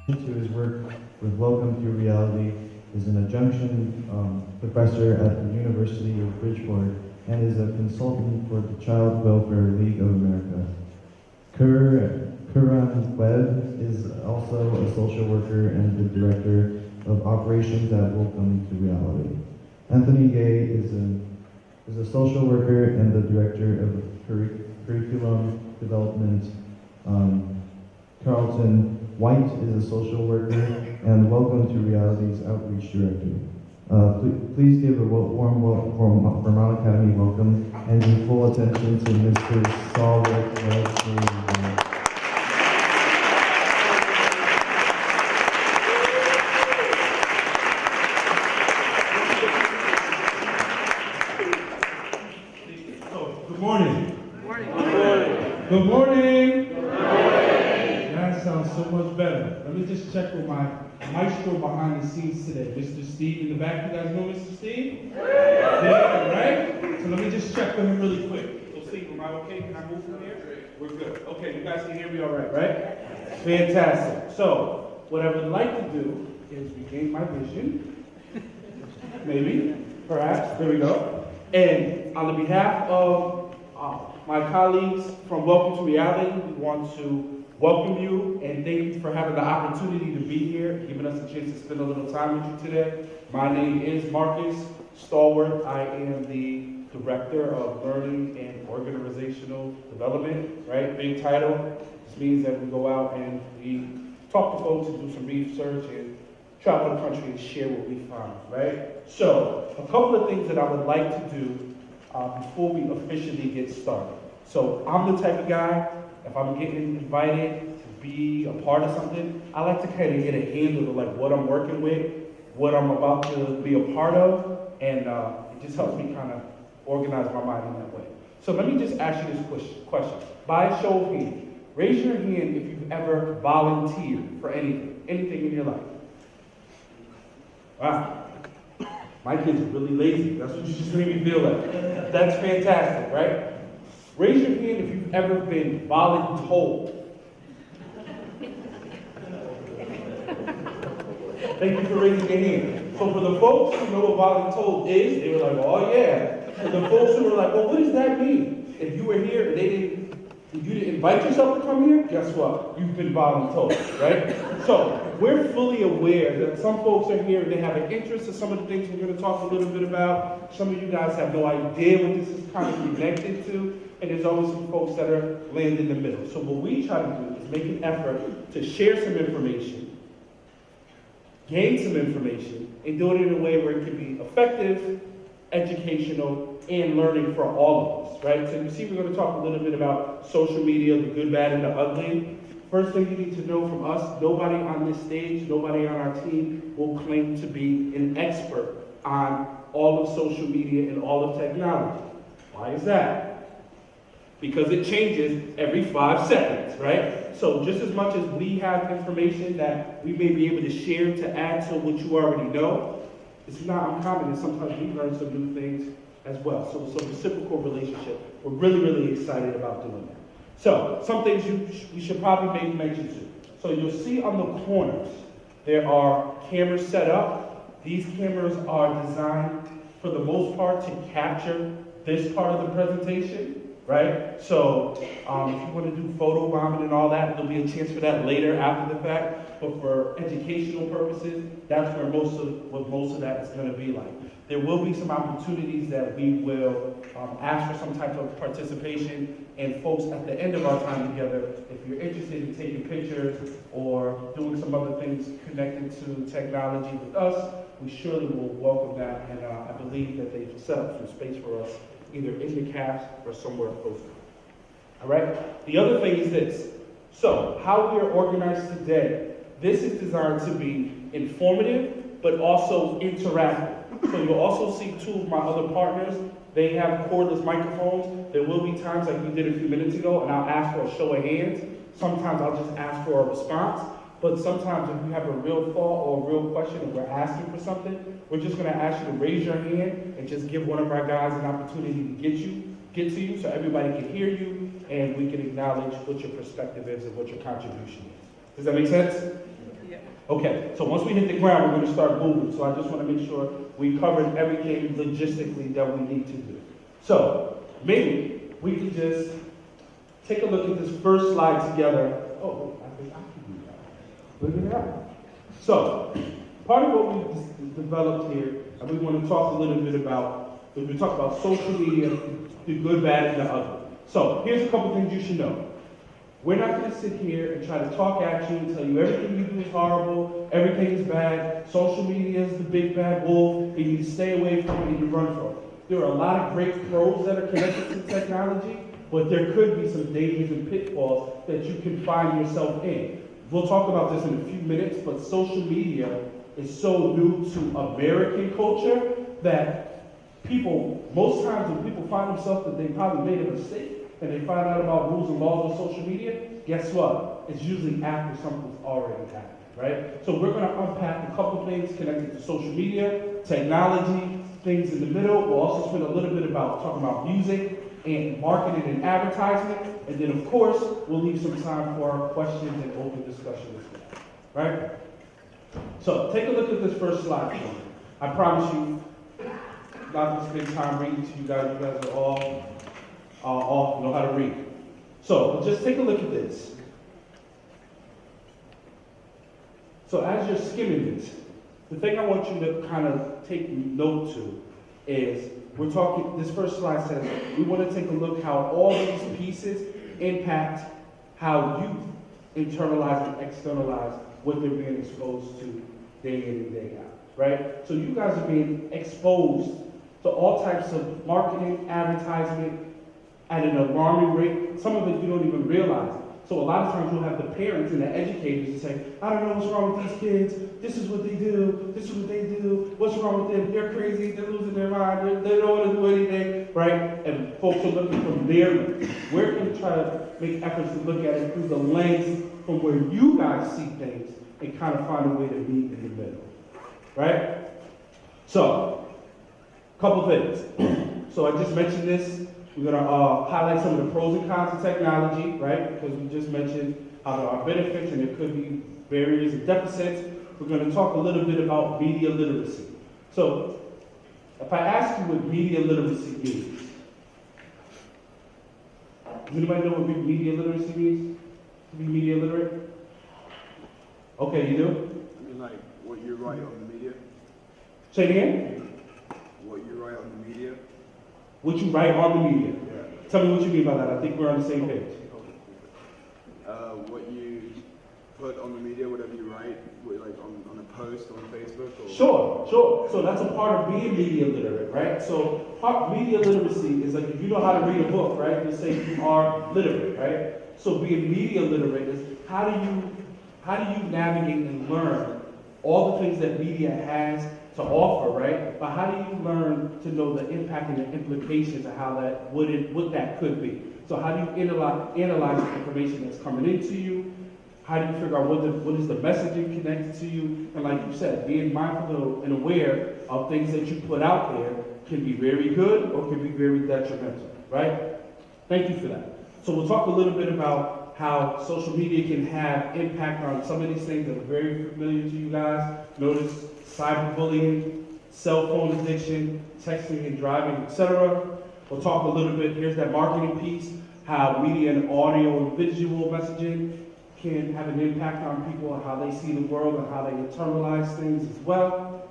To his work with Welcome to Reality is an adjunction professor at the University of Bridgeport and is a consultant for the Child Welfare League of America. Kuran Webb is also a social worker and the director of operations at Welcome to Reality. Anthony Gay is a social worker and the director of curriculum development. Carlton White is a social worker and Welcome to Reality's outreach director. Please give a warm welcome for Vermont Academy welcome and give full attention to Mr. Saul Webb. Good morning. Good morning. That sounds so much better. Let me just check with my maestro behind the scenes today. Mr. Steve in the back. You guys know Mr. Steve? Yeah, right? So let me just check with him really quick. So Steve, am I okay? Can I move from here? We're good. Okay, you guys can hear me all right? Fantastic. So what I would like to do is regain my vision. Maybe, perhaps. There we go. And on the behalf of my colleagues from Welcome to Reality, we want to welcome you and thank you for having the opportunity to be here, giving us a chance to spend a little time with you today. My name is Marcus Stallworth. I am the Director of Learning and Organizational Development, right? Big title. This means that we go out and we talk to folks and do some research and travel the country and share what we find, right? So, a couple of things that I would like to do before we officially get started. So, I'm the type of guy, if I'm getting invited to be a part of something, I like to kind of get a handle of like what I'm working with, what I'm about to be a part of, and it just helps me kind of organize my mind in that way. So let me just ask you this question. By a show of hands, raise your hand if you've ever volunteered for anything in your life. Wow. My kids are really lazy. That's what you just made me feel like. That's fantastic, right? Raise your hand if you've ever been voluntold. Thank you for raising your hand. So for the folks who know what voluntold is, they were like, oh yeah. For the folks who were like, well, what does that mean? If you were here and you didn't invite yourself to come here, guess what? You've been voluntold, right? So we're fully aware that some folks are here and they have an interest in some of the things we're going to talk a little bit about. Some of you guys have no idea what this is kind of connected to. And there's always some folks that are land in the middle. So what we try to do is make an effort to share some information, gain some information, and do it in a way where it can be effective, educational, and learning for all of us, right? So you see we're going to talk a little bit about social media, the good, bad, and the ugly. First thing you need to know from us, nobody on this stage, nobody on our team will claim to be an expert on all of social media and all of technology. Why is that? Because it changes every 5 seconds, right? So just as much as we have information that we may be able to share to add to what you already know, it's not uncommon that sometimes we learn some new things as well. So it's a reciprocal relationship. We're really, really excited about doing that. So some things we should probably make mention to. So you'll see on the corners, there are cameras set up. These cameras are designed for the most part to capture this part of the presentation. Right? So if you want to do photo bombing and all that, there'll be a chance for that later after the fact. But for educational purposes, that's where most of that is going to be like. There will be some opportunities that we will ask for some type of participation. And folks, at the end of our time together, if you're interested in taking pictures or doing some other things connected to technology with us, we surely will welcome that. And I believe that they've set up some space for us either in the cast or somewhere close to it. All right? The other thing is this. So, how we are organized today, this is designed to be informative, but also interactive. So you'll also see 2 of my other partners. They have cordless microphones. There will be times like we did a few minutes ago, and I'll ask for a show of hands. Sometimes I'll just ask for a response. But sometimes if you have a real thought or a real question and we're asking for something, we're just going to ask you to raise your hand and just give one of our guys an opportunity to get to you so everybody can hear you and we can acknowledge what your perspective is and what your contribution is. Does that make sense? Yes. Okay, so once we hit the ground, we're going to start moving. So I just want to make sure we covered everything logistically that we need to do. So maybe we can just take a look at this first slide together. Oh, I think I can do that. Look at that. So part of what we developed here, and we want to talk a little bit about, when we talk about social media, the good, bad, and the ugly. So here's a couple things you should know. We're not going to sit here and try to talk at you and tell you everything you do is horrible, everything is bad, social media is the big bad wolf, and you need to stay away from it and you run from it. There are a lot of great pros that are connected to technology, but there could be some dangers and pitfalls that you can find yourself in. We'll talk about this in a few minutes, but social media is so new to American culture that most times when people find themselves that they probably made a mistake, and they find out about rules and laws on social media, guess what? It's usually after something's already happened, right? So we're going to unpack a couple things connected to social media, technology, things in the middle. We'll also spend a little bit talking about music and marketing and advertisement. And then, of course, we'll leave some time for our questions and open discussion as well, right? So take a look at this first slide. I promise you, not to spend time reading to you guys. You guys are all know how to read. So just take a look at this. So as you're skimming this, the thing I want you to kind of take note to is this first slide says we want to take a look how all these pieces impact how you internalize and externalize what they're being exposed to day in and day out, right? So you guys are being exposed to all types of marketing, advertisement, at an alarming rate. Some of it you don't even realize. So a lot of times you'll have the parents and the educators and say, I don't know what's wrong with these kids. This is what they do. This is what they do. What's wrong with them? They're crazy. They're losing their mind. They don't want to do anything, right? And folks are looking from their lens. We're going to try to make efforts to look at it through the lens from where you guys see things and kind of find a way to meet in the middle, right? So, a couple things. So I just mentioned this. We're going to highlight some of the pros and cons of technology, right? Because we just mentioned how there are benefits and there could be barriers and deficits. We're going to talk a little bit about media literacy. So, if I ask you what media literacy means, does anybody know what media literacy means? To be media literate? Okay, you do? I mean, like, what you write on the media? Say it again? What you write on the media? What you write on the media. Yeah. Tell me what you mean by that. I think we're on the same page. What you put on the media, whatever you write, like on a post on Facebook? Or... Sure. So that's a part of being media literate, right? So media literacy is like if you know how to read a book, right? You say you are literate, right? So being media literate is how do you navigate and learn all the things that media has to offer, right? But how do you learn to know the impact and the implications of how what that could be? So how do you analyze the information that's coming into you? How do you figure out what is the messaging connected to you? And like you said, being mindful and aware of things that you put out there can be very good or can be very detrimental, right? Thank you for that. So we'll talk a little bit about how social media can have impact on some of these things that are very familiar to you guys. Notice cyberbullying, cell phone addiction, texting and driving, etc. We'll talk a little bit, here's that marketing piece, how media and audio and visual messaging can have an impact on people, how they see the world and how they internalize things as well.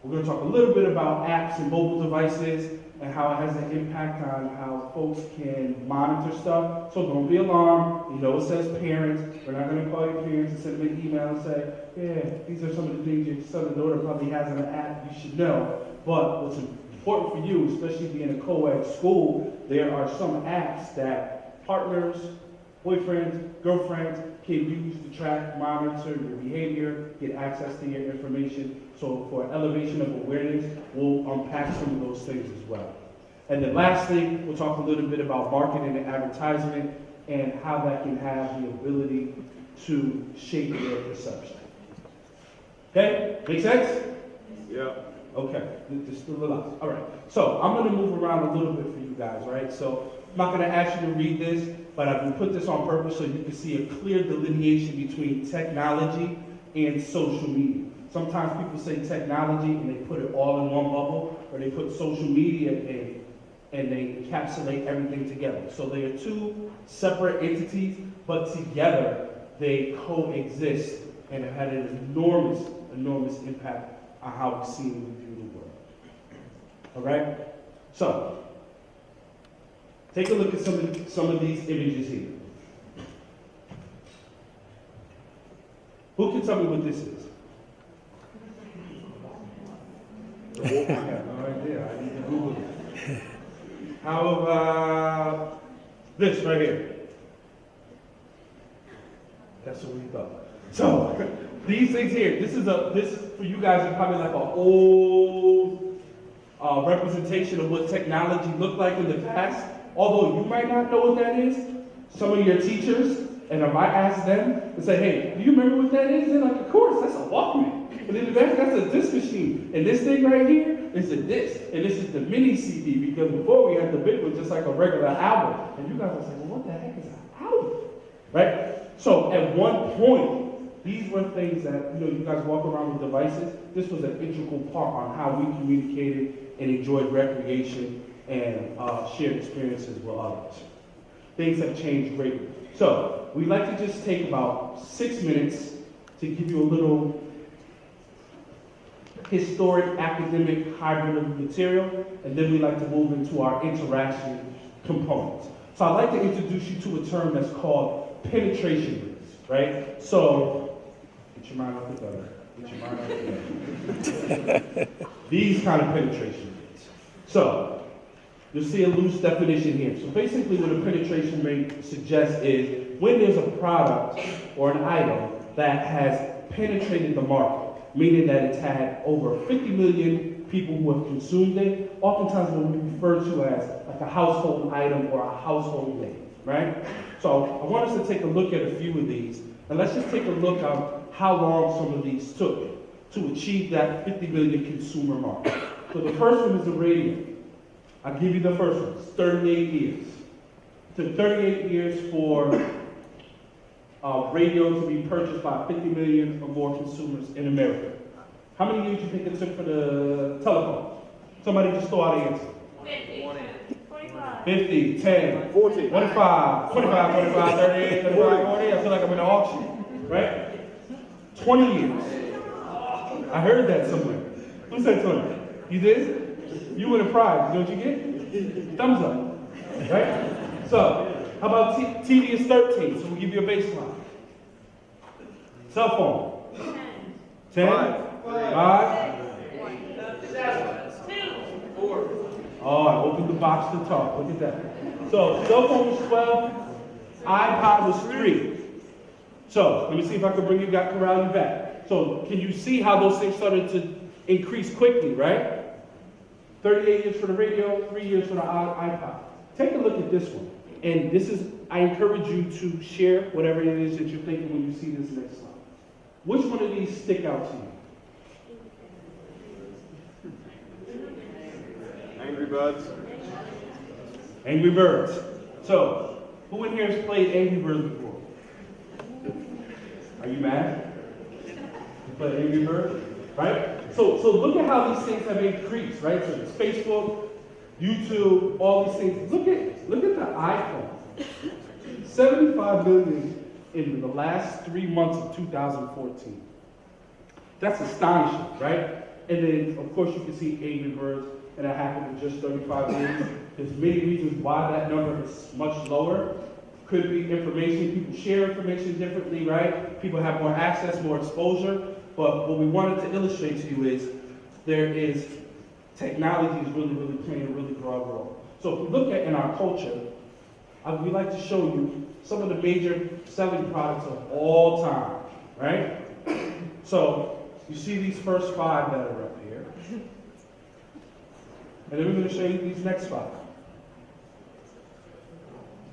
We're going to talk a little bit about apps and mobile devices and how it has an impact on how folks can monitor stuff. So don't be alarmed. You know it says parents. We're not going to call your parents and send them an email and say, yeah, these are some of the things your son or daughter probably has in an app you should know. But what's important for you, especially being a co-ed school, there are some apps that partners, boyfriends, girlfriends can use to track, monitor your behavior, get access to your information. So for elevation of awareness, we'll unpack some of those things as well. And then lastly, we'll talk a little bit about marketing and advertisement and how that can have the ability to shape your perception. Okay, make sense? Yeah. Okay, just still relax. All right, so I'm going to move around a little bit for you guys, right? So I'm not going to ask you to read this, but I've put this on purpose so you can see a clear delineation between technology and social media. Sometimes people say technology and they put it all in one bubble, or they put social media in and they encapsulate everything together. So they are two separate entities, but together they coexist and have had an enormous, enormous impact on how we see and we view the world. All right? So, take a look at some of these images here. Who can tell me what this is? I have no idea. I need to Google it. How about this right here? That's what we thought. So, these things here, this for you guys is probably like an old representation of what technology looked like in the past. Although you might not know what that is, some of your teachers, and I might ask them and say, hey, do you remember what that is? They're like, of course, that's a Walkman. And then that's a disc machine. And this thing right here is a disc. And this is the mini CD, because before we had the big one, just like a regular album. And you guys are saying, well, what the heck is an album? Right? So at one point, these were things that, you guys walk around with devices. This was an integral part on how we communicated and enjoyed recreation and shared experiences with others. Things have changed greatly. So we'd like to just take about 6 minutes to give you a little historic, academic, hybrid of material, and then we'd like to move into our interaction components. So I'd like to introduce you to a term that's called penetration rates, right? So, get your mind off the gutter. Get your mind off the gutter. These kind of penetration rates. So, you'll see a loose definition here. So basically what a penetration rate suggests is when there's a product or an item that has penetrated the market, meaning that it's had over 50 million people who have consumed it, oftentimes what we refer to as like a household item or a household name, right? So I want us to take a look at a few of these, and let's just take a look at how long some of these took to achieve that 50 million consumer market. So the first one is the radio. I'll give you the first one. It's 38 years. It took 38 years for radio to be purchased by 50 million or more consumers in America. How many years do you think it took for the telephone? Somebody just throw out an answer. 50, 25. 50, 10, 40. 25, 25, 38, 35, 40. I feel like I'm in an auction, right? 20 years. I heard that somewhere. Who said 20? You did? You win a prize. You know what you get? Thumbs up. Right? So, how about TV is 13? So we'll give you a baseline. Cell phone. 10. 5. 4. Oh, I opened the box to talk. Look at that. So, cell phone was 12. iPod was 3. So, let me see if I can bring you back around you back. So, can you see how those things started to increase quickly, right? 38 years for the radio, 3 years for the iPod. Take a look at this one. And this is, I encourage you to share whatever it is that you're thinking when you see this next slide. Which one of these stick out to you? Angry Birds. Angry Birds. So, who in here has played Angry Birds before? Are you mad? You played Angry Birds? Right? So look at how these things have increased, right? So it's Facebook, YouTube, all these things. Look at the iPhone. 75 million in the last 3 months of 2014. That's astonishing, right? And then, of course, you can see Angry Birds, and that happened in just 35 years. There's many reasons why that number is much lower. Could be information. People share information differently, right? People have more access, more exposure. But what we wanted to illustrate to you is technology is really playing a really broad role. So if we look at in our culture, we'd like to show you some of the major selling products of all time, right? So you see these first 5 that are up here. And then we're going to show you these next 5.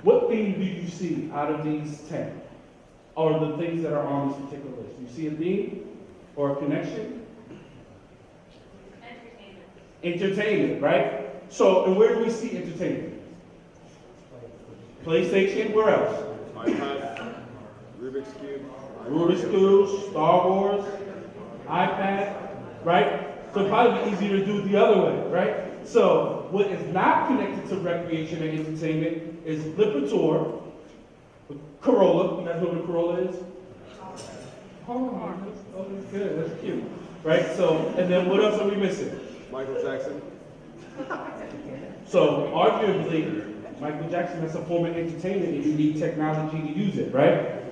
What theme do you see out of these 10? Or the things that are on this particular list? Do you see a theme? Or a connection? Entertainment, right? So, and where do we see entertainment? PlayStation, where else? iPad, Rubik's Cube, Rubik's Cube, Star Wars, iPad, right? So it'd probably be easier to do it the other way, right? So what is not connected to recreation and entertainment is Lipitor, Corolla. You guys know what a Corolla is? Oh, that's good. That's cute, right? So, and then what else are we missing? Michael Jackson. So arguably, Michael Jackson has a form of entertainment and you need technology to use it, right?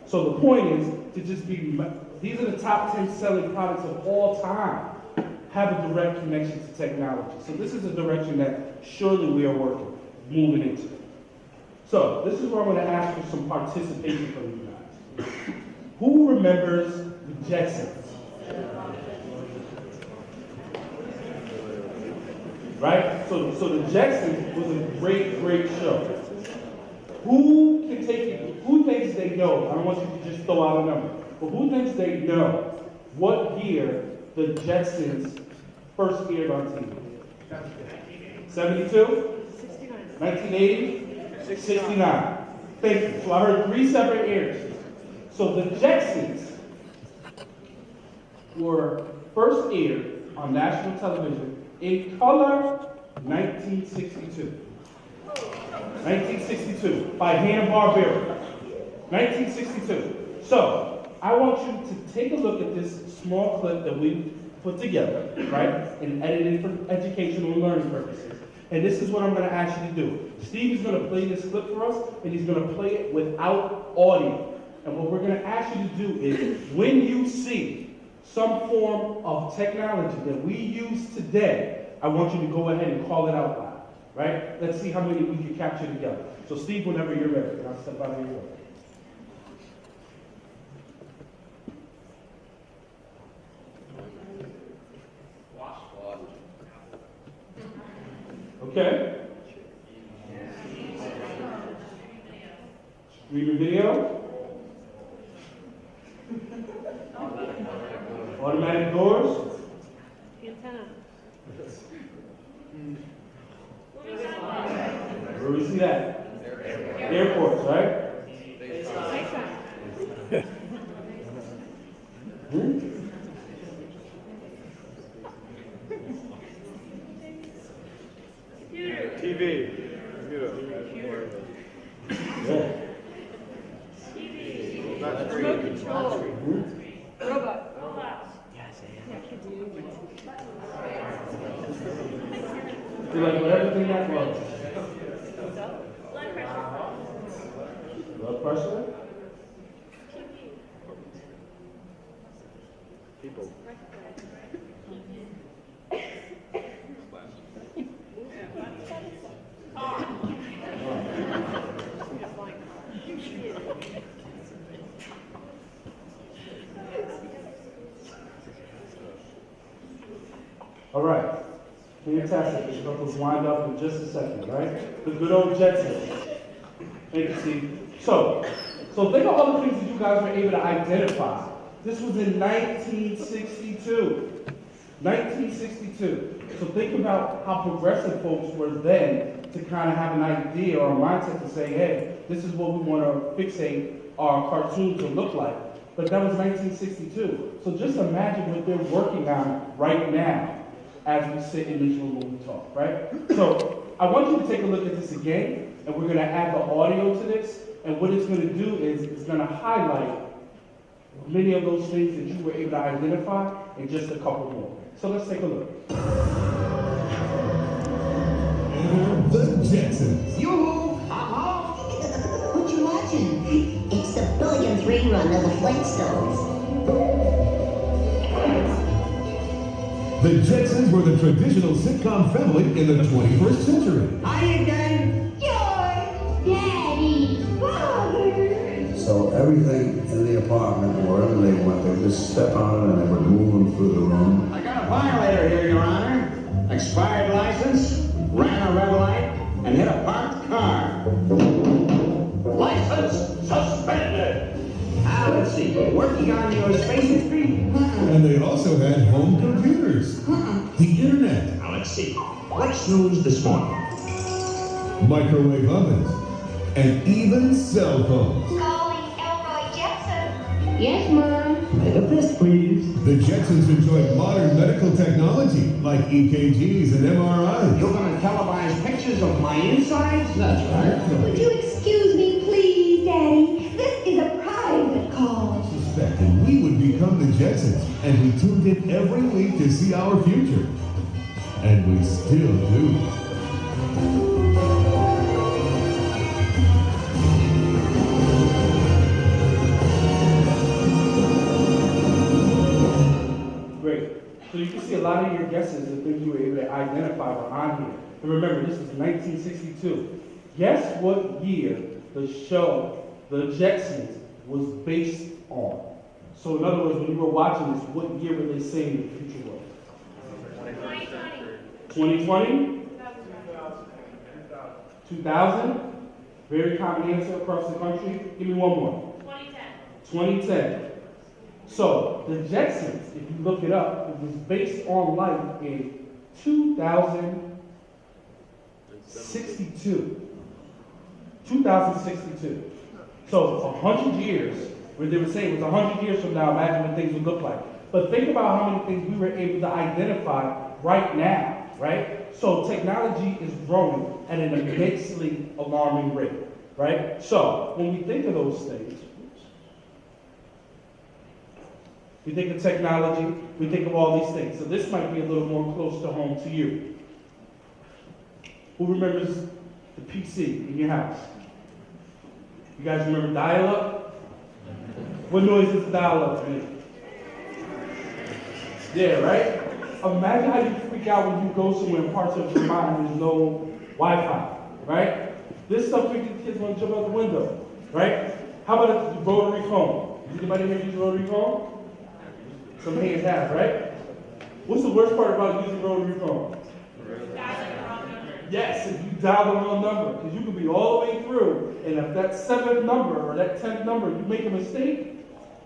So the point is to just be, these are the top 10 selling products of all time, have a direct connection to technology. So this is a direction that surely we are moving into. So this is where I'm going to ask for some participation from you guys. Who remembers the Jetsons? Right? So the Jetsons was a great show. Who can take it? Who thinks they know? I don't want you to just throw out a number. But who thinks they know what year the Jetsons first aired on TV? 72? 1980? 69. Thank you. So I heard 3 separate eras. So the Jetsons were first aired on national television in color 1962. 1962 by Hanna-Barbera. 1962. So I want you to take a look at this small clip that we put together, right, and edited for educational and learning purposes. And this is what I'm going to ask you to do. Steve is going to play this clip for us, and he's going to play it without audio. And what we're going to ask you to do is, when you see some form of technology that we use today, I want you to go ahead and call it out loud, right? Let's see how many we can capture together. So Steve, whenever you're ready, and I'll step out of your way. Okay. Streaming video. Automatic doors. Antenna. Where we see that? Airports, right? TV. Yeah. Remote control. Robot. You're like, well, everything that was. Blood pressure. Blood pressure? People. All right. Fantastic. This will wind up in just a second, right? The good old Jetsons. Thank you, Steve. So think of all the things that you guys were able to identify. This was in 1962. 1962. So think about how progressive folks were then to kind of have an idea or a mindset to say, hey, this is what we want to fixate our cartoons to look like. But that was 1962. So just imagine what they're working on right now as we sit in this room and we talk, right? So I want you to take a look at this again, and we're going to add the audio to this. And what it's going to do is it's going to highlight many of those things that you were able to identify and just a couple more. So let's take a look. The Jetsons. Yoo-hoo! What you watching? It's the billionth rerun of the Flintstones. The Jetsons were the traditional sitcom family in the 21st century. Hi again. George, Daddy, Father. So everything in the apartment, wherever they went, they just step on it and they would move them through the room. I got a violator here, Your Honor. Expired license, ran a red light, and hit a parked car. License suspended. Let's see, working on your space history? And they also had home computers, the internet, Now let's see. What's news this morning? microwave ovens, and even cell phones. Calling Elroy Jetson. Yes, Mom. Make a fist, please. The Jetsons enjoyed modern medical technology like EKGs and MRIs. You're gonna televise pictures of my insides? That's right. Would you excuse me, please, Daddy? This is a private call. Suspected we would become the Jetsons, and we tuned in every week to see our future. And we still do. Great. So you can see a lot of your guesses and things you were able to identify were on here. And remember, this was 1962. Guess what year the show, The Jetsons, was based on? So in other words, when you were watching this, what year were they saying the future was? 2020? 2000? Very common answer across the country. Give me one more. 2010. So, the Jetsons, if you look it up, it was based on life in 2062. 2062. So, 100 years, where they were saying it was 100 years from now, imagine what things would look like. But think about how many things we were able to identify right now, right? So, technology is growing at an immensely alarming rate, right? So, when we think of those things, we think of technology, we think of all these things. So this might be a little more close to home to you. Who remembers the PC in your house? You guys remember dial-up? What noise does dial-up make? Yeah, right? Imagine how you freak out when you go somewhere in parts of Vermont and there's no Wi-Fi, right? This stuff makes the kids want to jump out the window, right? How about a rotary phone? Anybody here use a rotary phone? Some hands have, right? What's the worst part about using a rotary phone? Yes, if you dial the wrong number, because you could be all the way through, and if that 7th number or that 10th number, you make a mistake,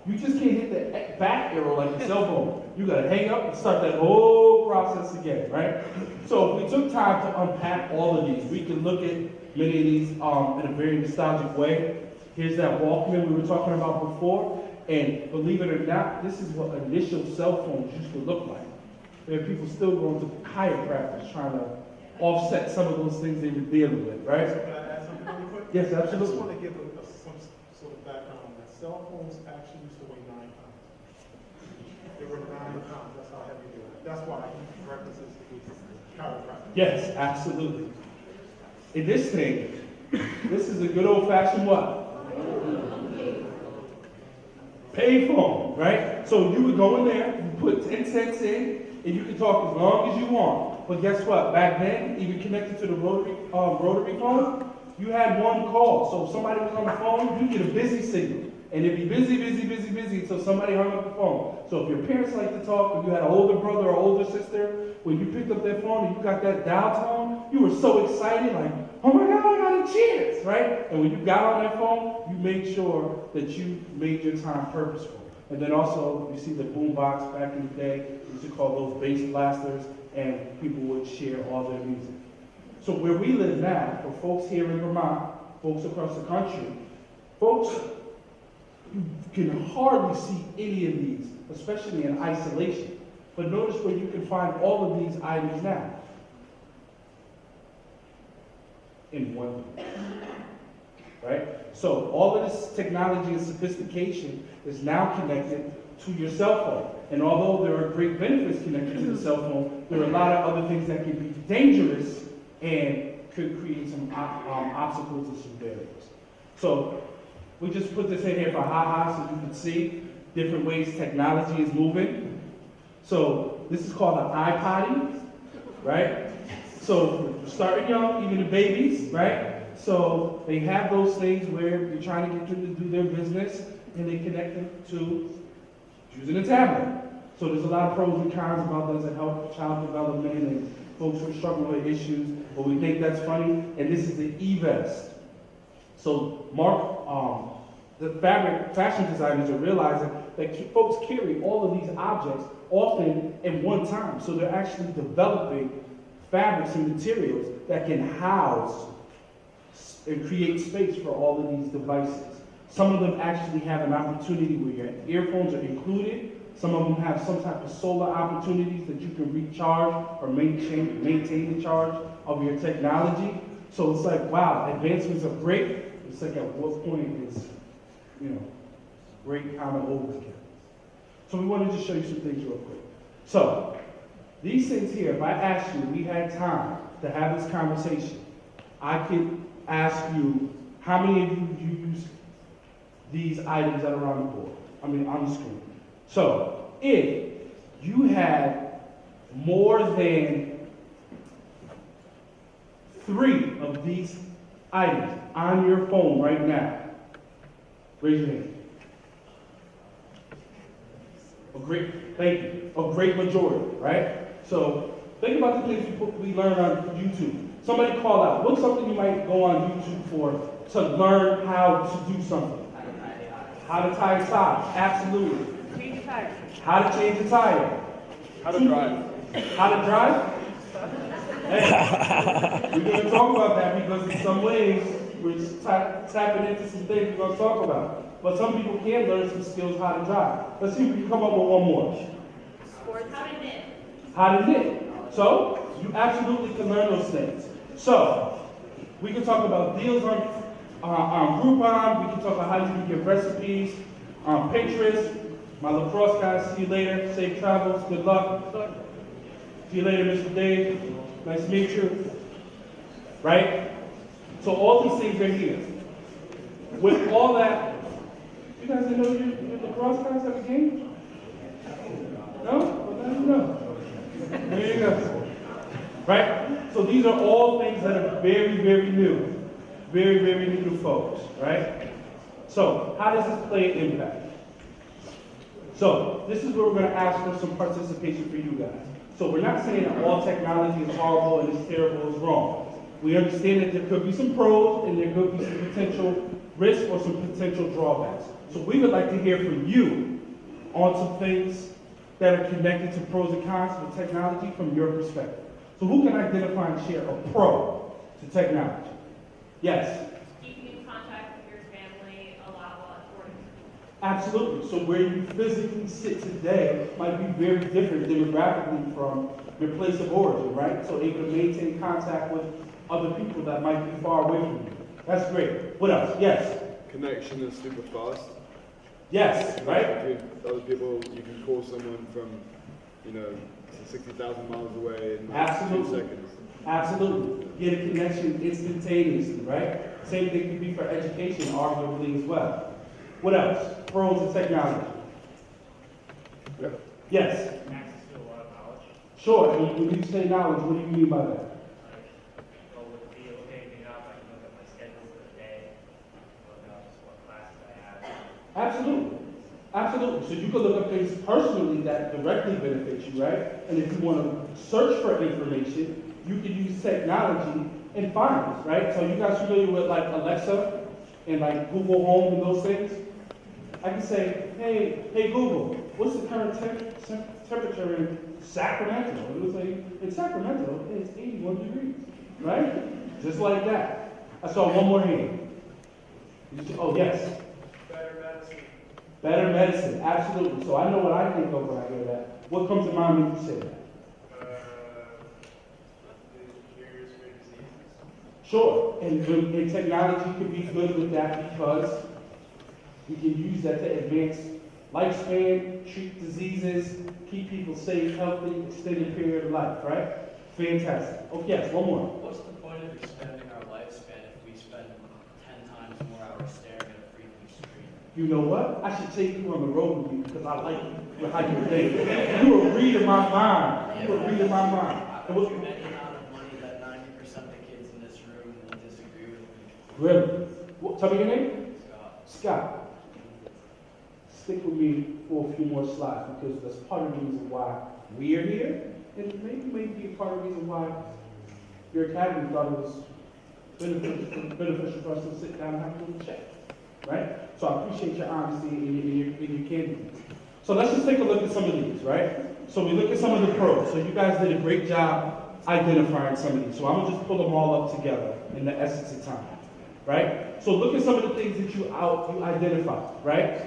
you just can't hit the back arrow like a cell phone. You gotta hang up and start that whole process again, right? So if we took time to unpack all of these, we can look at many of these in a very nostalgic way. Here's that Walkman we were talking about before. And believe it or not, this is what initial cell phones used to look like. There are people still going to chiropractors trying to offset some of those things they were dealing with, right? Can I add something really quick? Yes, absolutely. I just want to give some sort of background on that. Cell phones actually used to weigh 9 pounds. They were 9 pounds. That's how heavy they were. That's why he references chiropractor. Yes, absolutely. In this thing, this is a good old-fashioned what? Payphone, right? So you would go in there, you put 10 cents in, and you could talk as long as you want. But guess what? Back then, even connected to the rotary phone, you had one call. So if somebody was on the phone, you get a busy signal. And it'd be busy until somebody hung up the phone. So if your parents like to talk, or you had an older brother or older sister, when you picked up that phone and you got that dial tone, you were so excited, like, oh my God, I got a chance, right? And when you got on that phone, you made sure that you made your time purposeful. And then also, you see the boombox back in the day, we used to call those bass blasters, and people would share all their music. So where we live now, for folks here in Vermont, folks across the country, folks, you can hardly see any of these, especially in isolation. But notice where you can find all of these items now. In one place. Right? So all of this technology and sophistication is now connected to your cell phone. And although there are great benefits connected to the cell phone, there are a lot of other things that can be dangerous and could create some obstacles and some barriers. So we just put this in here for ha-ha so you can see different ways technology is moving. So this is called an iPod, right? So starting young, even the babies, right? So they have those things where you're trying to get them to do their business and they connect them to using a tablet. So there's a lot of pros and cons about does it help child development and folks who are struggling with issues, but we think that's funny. And this is the e-vest. So the fashion designers are realizing that folks carry all of these objects often at one time. So they're actually developing fabrics and materials that can house and create space for all of these devices. Some of them actually have an opportunity where your earphones are included. Some of them have some type of solar opportunities that you can recharge or maintain the charge of your technology. So it's like, wow, advancements are great. It's like at what point is, great kind of overkill. So we wanted to show you some things real quick. So these things here, if I asked you, we had time to have this conversation, I could ask you, how many of you use these items that are on the board? On the screen. So if you had more than 3 of these items on your phone right now, raise your hand. Thank you. A great majority, right? So think about the things we learn on YouTube. Somebody call out. What's something you might go on YouTube for to learn how to do something? How to tie a tie. Absolutely. Change the tire. How to change a tire. How to drive. How to drive? Hey, we're going to talk about that because in some ways we're tapping into some things we're going to talk about. But some people can learn some skills how to drive. Let's see if we can come up with one more. Sports. How to knit. How to knit. So you absolutely can learn those things. So we can talk about deals on Groupon. We can talk about how you can get recipes on Pinterest. My lacrosse guys, see you later. Safe travels. Good luck. See you later, Mr. Dave. Nice to meet you. Right? So all these things are here. With all that, you guys didn't know your lacrosse guys have a game? No? Well, now you know. There you go. Right? So these are all things that are very, very new. Very, very new to folks. Right? So how does this play an impact? So this is where we're going to ask for some participation for you guys. So we're not saying that all technology is horrible and is terrible, is wrong. We understand that there could be some pros and there could be some potential risks or some potential drawbacks. So we would like to hear from you on some things that are connected to pros and cons with technology from your perspective. So who can identify and share a pro to technology? Yes? Keeping in contact with your family a lot while at work. Absolutely. So where you physically sit today might be very different demographically from your place of origin, right? So able to maintain contact with other people that might be far away from you. That's great. What else? Yes? Connection is super fast. Yes, right? With other people, you can call someone from, 60,000 miles away in Absolutely. 2 seconds. Absolutely. Get a connection instantaneously, right? Same thing could be for education, arguably, as well. What else? Pros of technology. Yeah. Yes? Access to a lot of knowledge. Sure. And when you say knowledge, what do you mean by that? With the video taping up, I can look at my schedule for the day, look up what classes I have. Absolutely. Absolutely. So you can look up things personally that directly benefit you, right? And if you want to search for information, you can use technology and find it, right? So you guys familiar with like Alexa and like Google Home and those things? I can say, hey Google, what's the current temperature in Sacramento? And it'll say, in Sacramento, it's 81 degrees, right? Just like that. I saw one more hand. Oh, yes. Better medicine. Better medicine, absolutely. So I know what I think of when I hear that. What comes to mind when you say that? The cures for diseases. Sure, and technology can be good with that because you can use that to advance lifespan, treat diseases, keep people safe, healthy, extended period of life, right? Fantastic. Oh, yes, one more. What's the point of extending our lifespan if we spend 10 times more hours staring at a freaking screen? You know what? I should take you on the road with me because I like how you think. You were reading my mind. You were reading my mind. I would bet the amount of money that 90% of the kids in this room will disagree with me. Really? Tell me your name? Scott. Scott. Stick with me for a few more slides because that's part of the reason why we're here, and maybe a part of the reason why your academy thought it was beneficial for us to sit down and have a little chat, right? So I appreciate your honesty and your candidness. So let's just take a look at some of these, right? So we look at some of the pros. So you guys did a great job identifying some of these. So I'm gonna just pull them all up together in the essence of time. right? So look at some of the things that you identify, right?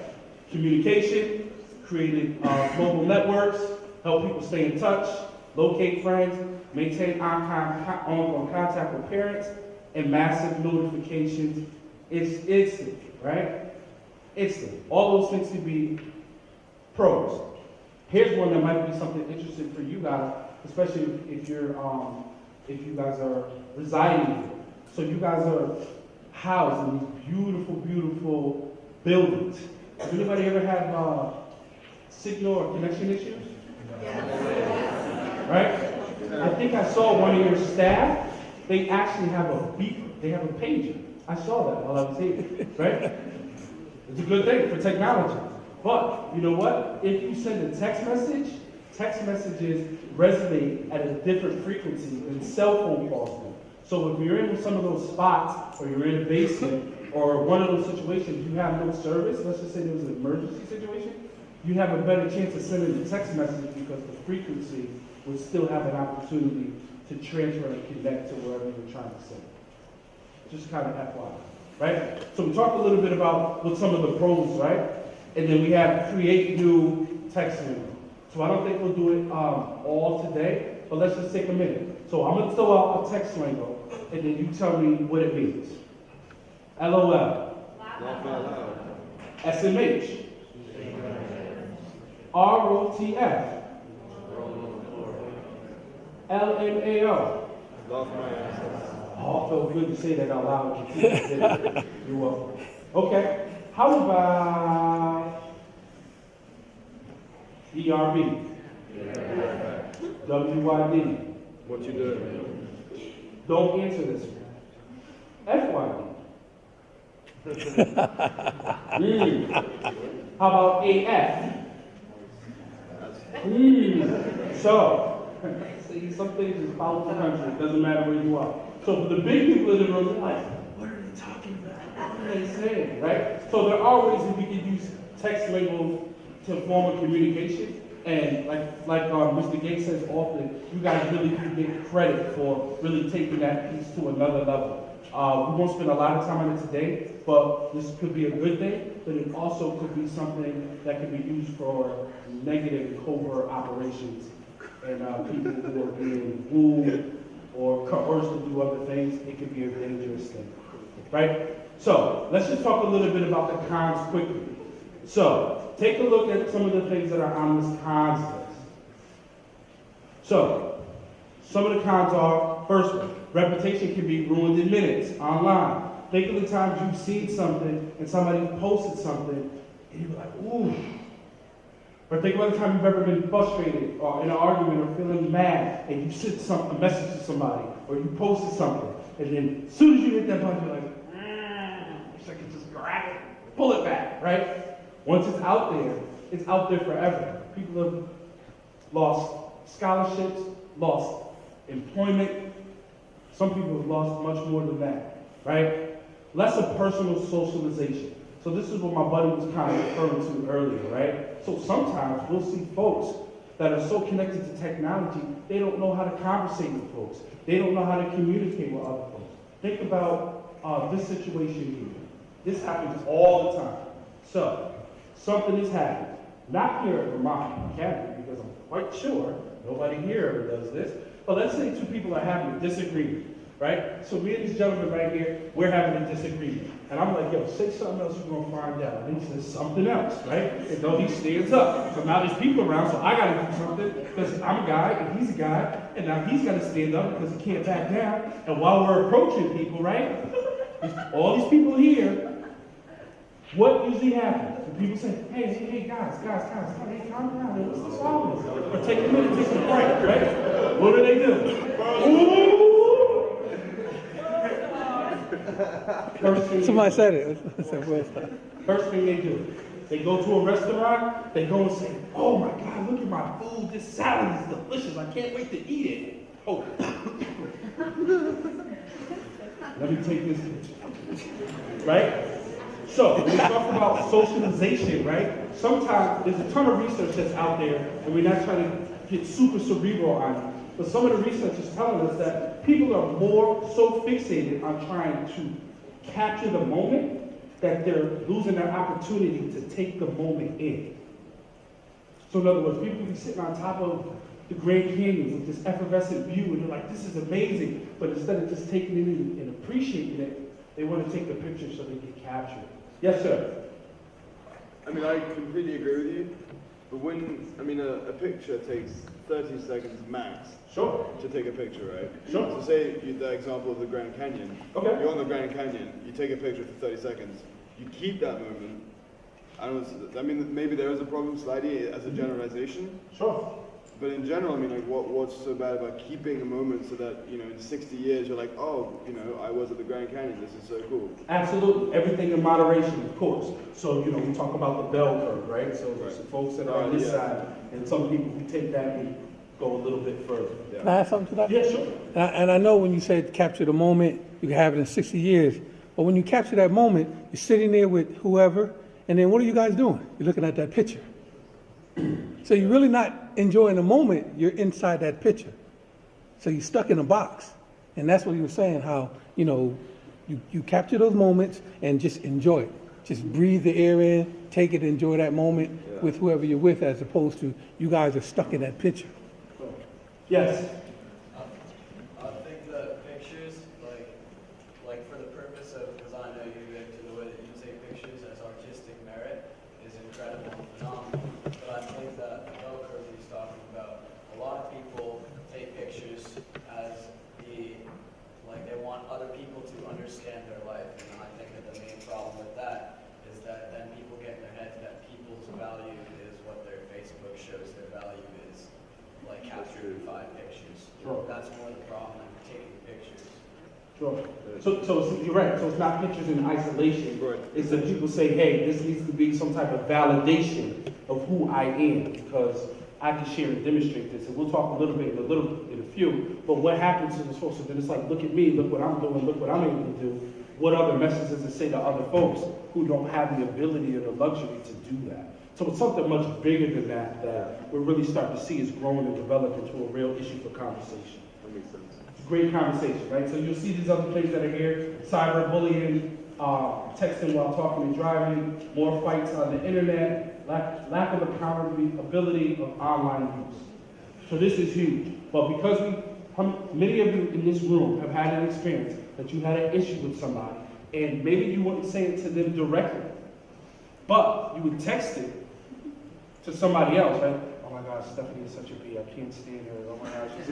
Communication, creating mobile networks, help people stay in touch, locate friends, maintain ongoing contact with parents, and massive notifications. It's instant, right? Instant. All those things can be pros. Here's one that might be something interesting for you guys, especially if you guys are residing here. So you guys are housed in these beautiful, beautiful buildings. Has anybody ever had signal or connection issues? Right? I think I saw one of your staff, they actually have a beeper. They have a pager. I saw that while I was here, right? It's a good thing for technology. But you know what? If you send a text messages resonate at a different frequency than cell phone calls do. So if you're in some of those spots, or you're in a basement, or one of those situations, you have no service, let's just say there was an emergency situation, you have a better chance of sending a text message because the frequency would still have an opportunity to transfer and connect to wherever you're trying to send. Just kind of FYI, right? So we talked a little bit about what some of the pros, right? And then we have create new text lingo. So I don't think we'll do it all today, but let's just take a minute. So I'm going to throw out a text lingo, and then you tell me what it means. LOL. SMH. ROTF. LMAO. Oh, it felt good to say that out loud. You're welcome. Okay. How about ERB? WYD? What you doing? Don't answer this one. FYD? How about AF? So, see, some things is follow the country. It doesn't matter where you are. So for the big people in the room, they're like, what are they talking about? What are they saying, right? So there are ways that we can use text lingo to form a communication. And like Mr. Gates says often, you guys really do get credit for really taking that piece to another level. We won't spend a lot of time on it today, but this could be a good thing, but it also could be something that could be used for negative covert operations and people who are being wooed or coerced to do other things. It could be a dangerous thing, right? So let's just talk a little bit about the cons quickly. So take a look at some of the things that are on this cons list. So some of the cons are, first one, reputation can be ruined in minutes online. Think of the times you've seen something and somebody posted something and you're like, ooh. Or think about the time you've ever been frustrated or in an argument or feeling mad and you sent a message to somebody or you posted something and then as soon as you hit that button, you're like, wish I could just grab it, pull it back, right? Once it's out there forever. People have lost scholarships, lost employment. Some people have lost much more than that, right? Less of personal socialization. So this is what my buddy was kind of referring to earlier, right? So sometimes we'll see folks that are so connected to technology, they don't know how to conversate with folks. They don't know how to communicate with other folks. Think about this situation here. This happens all the time. So, something has happened. Not here at Vermont Academy, because I'm quite sure nobody here ever does this. But let's say two people are having a disagreement, right? So me and this gentleman right here, we're having a disagreement. And I'm like, yo, say something else you're gonna find out. And he says something else, right? And though he stands up. So now there's people around, so I gotta do something, because I'm a guy and he's a guy, and now he's gotta stand up because he can't back down. And while we're approaching people, right? All these people here, what usually happens? And people say, hey, guys, hey, calm down, what's the problem? Or take a minute, take a break, right? What do? Somebody said it. First thing they do, they go to a restaurant, they go and say, oh my God, look at my food, this salad is delicious, I can't wait to eat it. Oh. Let me take this picture, right? So, when we talk about socialization, right? Sometimes there's a ton of research that's out there, and we're not trying to get super cerebral on it. But some of the research is telling us that people are more so fixated on trying to capture the moment, that they're losing their opportunity to take the moment in. So in other words, people be sitting on top of the Grand Canyon with this effervescent view, and they're like, this is amazing. But instead of just taking it in and appreciating it, they want to take the picture so they can capture it. Yes, sir? I mean, I completely agree with you. But when, I mean, a picture takes 30 seconds max. Sure. To take a picture, right? Sure. So say the example of the Grand Canyon. Okay. You're on the Grand Canyon, you take a picture for 30 seconds, you keep that moment. I mean, maybe there is a problem slightly as a generalization. Sure. But in general, I mean, like, what's so bad about keeping a moment so that, you know, in 60 years, you're like, oh, you know, I was at the Grand Canyon, this is so cool. Absolutely. Everything in moderation, of course. So, you know, we talk about the bell curve, right? So there's some folks that are on this side, and some people who take that and go a little bit further. Can I add something to that? Yeah, sure. And I know when you said capture the moment, you can have it in 60 years. But when you capture that moment, you're sitting there with whoever, and then what are you guys doing? You're looking at that picture. So you're really not enjoying the moment, you're inside that picture. So you're stuck in a box. And that's what you were saying, how, you know, you capture those moments and just enjoy it. Just breathe the air in, take it, enjoy that moment with whoever you're with, as opposed to you guys are stuck in that picture. Yes. I think the pictures, like for the purpose of, because I know you, Victor, the way that you take pictures as artistic merit is incredible and phenomenal. But I think that the bell curve that he's talking about, a lot of people take pictures as they want other people to understand their life. And I think that the main problem with that is that then people get in their heads that people's value is what their Facebook shows their value is. Like capturing 5 pictures. Sure. That's more the problem than taking pictures. Sure. So you're right. So it's not pictures in isolation. Right. It's that people say, hey, this needs to be some type of validation of who I am, because I can share and demonstrate this. And we'll talk a little bit in a few. But what happens to those folks? And then it's like, look at me, look what I'm doing, look what I'm able to do. What other messages does it say to other folks who don't have the ability or the luxury to do that? So it's something much bigger than that we're really starting to see is growing and develop into a real issue for conversation. That makes sense. It's a great conversation, right? So you'll see these other things that are here: cyberbullying, texting while talking and driving, more fights on the internet, lack of accountability of online use. So this is huge. But because many of you in this room have had an experience that you had an issue with somebody, and maybe you wouldn't say it to them directly, but you would text it to somebody else, right? Oh my God, Stephanie is such a bee. I can't stand her. Oh my God, she's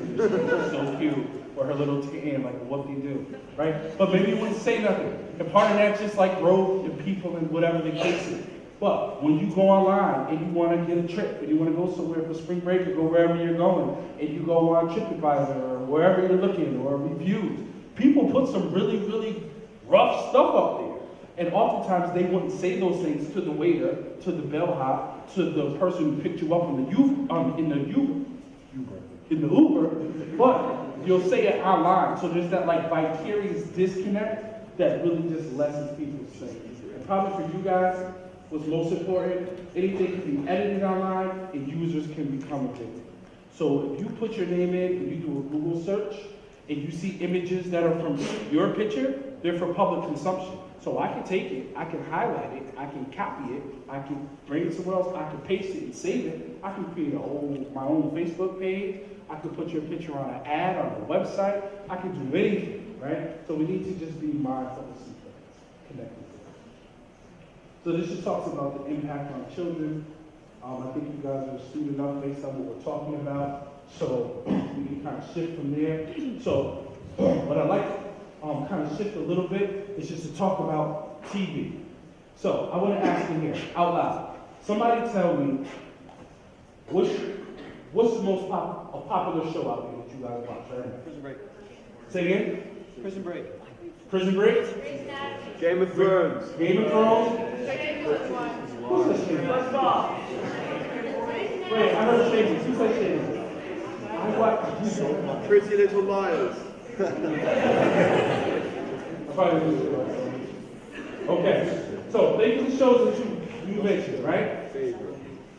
so cute. Or her little tan, like, what do you do, right? But maybe you wouldn't say nothing. And part of that just like growth and people and whatever the case is. But when you go online and you want to get a trip and you want to go somewhere for spring break or go wherever you're going, and you go on TripAdvisor or wherever you're looking or reviews, people put some really, really rough stuff up there. And oftentimes they wouldn't say those things to the waiter, to the bellhop, to the person who picked you up in the Uber, but you'll say it online. So there's that like vicarious disconnect that really just lessens people's things. And probably for you guys, what's most important, anything can be edited online and users can become addicted. So if you put your name in and you do a Google search and you see images that are from your picture, they're for public consumption. So I can take it, I can highlight it, I can copy it, I can bring it somewhere else, I can paste it and save it. I can create my own Facebook page. I can put your picture on an ad on a website. I can do anything, right? So we need to just be mindful of some things connected to that. So this just talks about the impact on children. I think you guys are astute enough based on what we're talking about. So we can kind of shift from there. So what I'd like kind of shift a little bit is just to talk about TV. So I want to ask you here, out loud. Somebody tell me, what's the most popular show out there that you guys watch right now? Prison Break. Say again? Prison Break. Prison Break? Game of Thrones. Game of Thrones? Who's listening? Wait, I heard Shady. Who said Shady? I watch Pretty Little Liars. Okay, so think of the shows that you mentioned, right?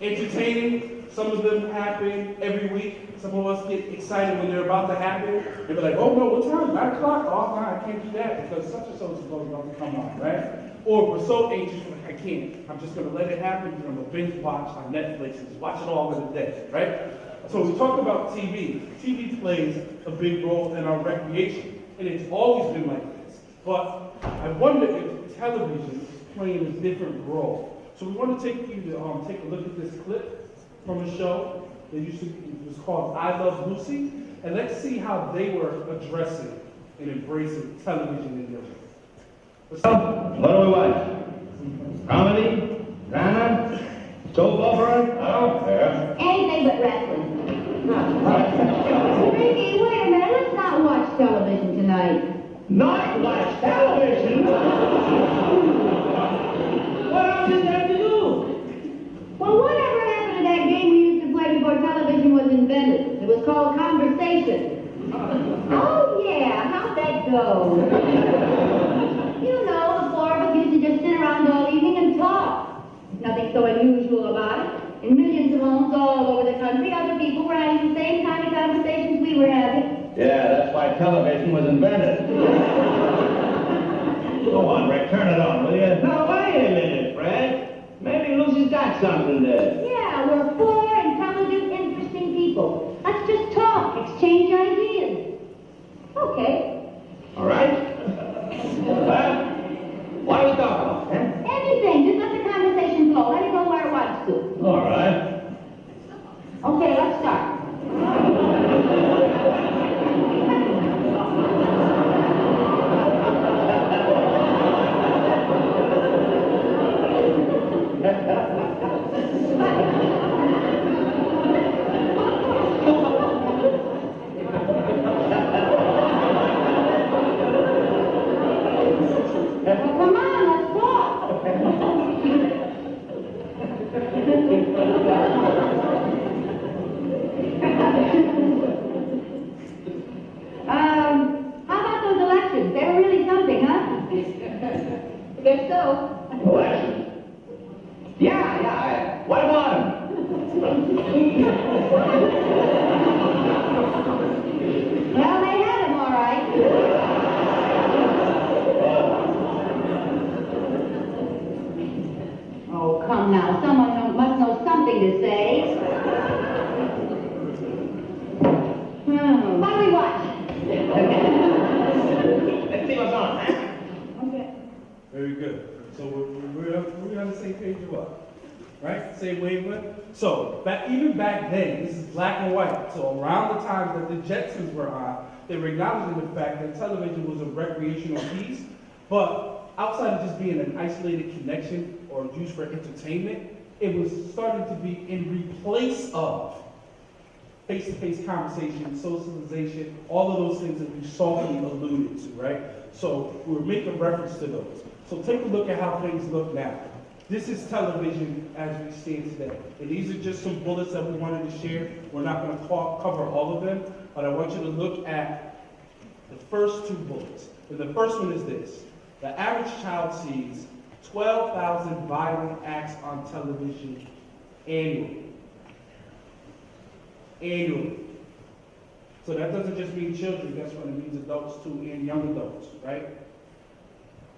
Entertaining, Some of them happen every week. Some of us get excited when they're about to happen. They be like, oh no, what time? 9 o'clock? Oh, no, I can't do that because such and so is about to come on, right? Or we're so anxious, we're like, I can't. I'm just going to let it happen and I'm going to binge watch on Netflix and just watch it all in a day, right? So we talk about TV. TV plays a big role in our recreation, and it's always been like this. But I wonder if television is playing a different role. So we want to take you to take a look at this clip from a show that it was called I Love Lucy, and let's see how they were addressing and embracing television in their life. What do we watch? Comedy? Drama? Soap opera? I don't care. Anything but wrestling. Ricky, wait a minute. Let's not watch television tonight. Not watch television? What else is there to do? Well, whatever happened to that game we used to play before television was invented? It was called Conversation. Oh, yeah. How'd that go? You know, the four of us used to just sit around all evening and talk. Nothing so unusual about it. In millions of homes all over the country, other people were having the same kind of conversations we were having. Yeah, that's why television was invented. Go on, Rick, turn it on, will you? Now, wait a minute, Fred. Maybe Lucy's got something there. Yeah, we're four intelligent, interesting people. Let's just talk, exchange ideas. Okay. All right. Well, what are we talking about, huh? Anything, just let the conversation flow. Let it go where it wants to. All right. Okay, let's start. Come on, let's talk. How about those elections? They were really something, huh? I guess so. Elections? Yeah. What about them? Well, they had them all right. Oh, come now. Someone must know something to say. What do we watch? Let's see what's on, huh? Okay. Very good. So we're on the same page of what? Right? Same wavelength? So, even back then, this is black and white. So around the time that the Jetsons were on, they were acknowledging the fact that television was a recreational piece, but outside of just being an isolated connection or used for entertainment, it was starting to be in replace of face-to-face conversation, socialization, all of those things that we softly alluded to, right? So we're making reference to those. So take a look at how things look now. This is television as we stand today. And these are just some bullets that we wanted to share. We're not going to cover all of them, but I want you to look at the first two bullets. And the first one is this. The average child sees 12,000 violent acts on television annually. Annually. So that doesn't just mean children, that's what it means adults too, and young adults, right?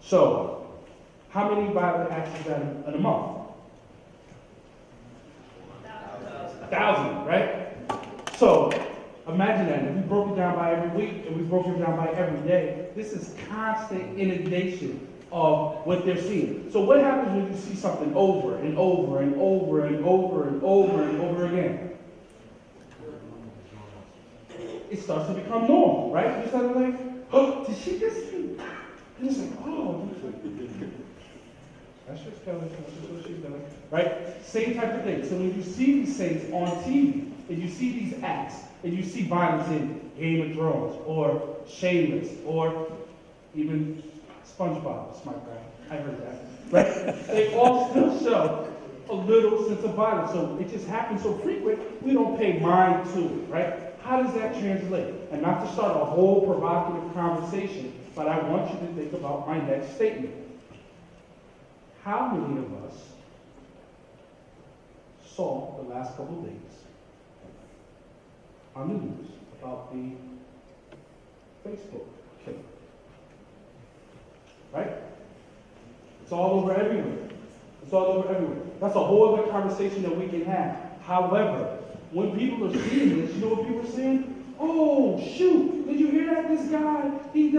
So, how many violent acts is that in a month? 1,000, right? So, imagine that. If we broke it down by every week, and we broke it down by every day, this is constant inundation of what they're seeing. So what happens when you see something over and over and over and over and over and over again? It starts to become normal, right? You start like, oh, did she just see? And it's like, oh, that's just Kelly, that's just what she's doing, right? Same type of thing. So when you see these things on TV, and you see these acts, and you see violence in Game of Thrones, or Shameless, or even SpongeBob, smart guy, I heard that, right? They all still show a little sense of violence. So it just happens so frequent, we don't pay mind to it, right? How does that translate? And not to start a whole provocative conversation, but I want you to think about my next statement. How many of us saw the last couple of days on the news about the Facebook killing. Right? It's all over everywhere. It's all over everywhere. That's a whole other conversation that we can have. However, when people are seeing this, you know what people are saying? Oh, shoot, did you hear that? This guy, he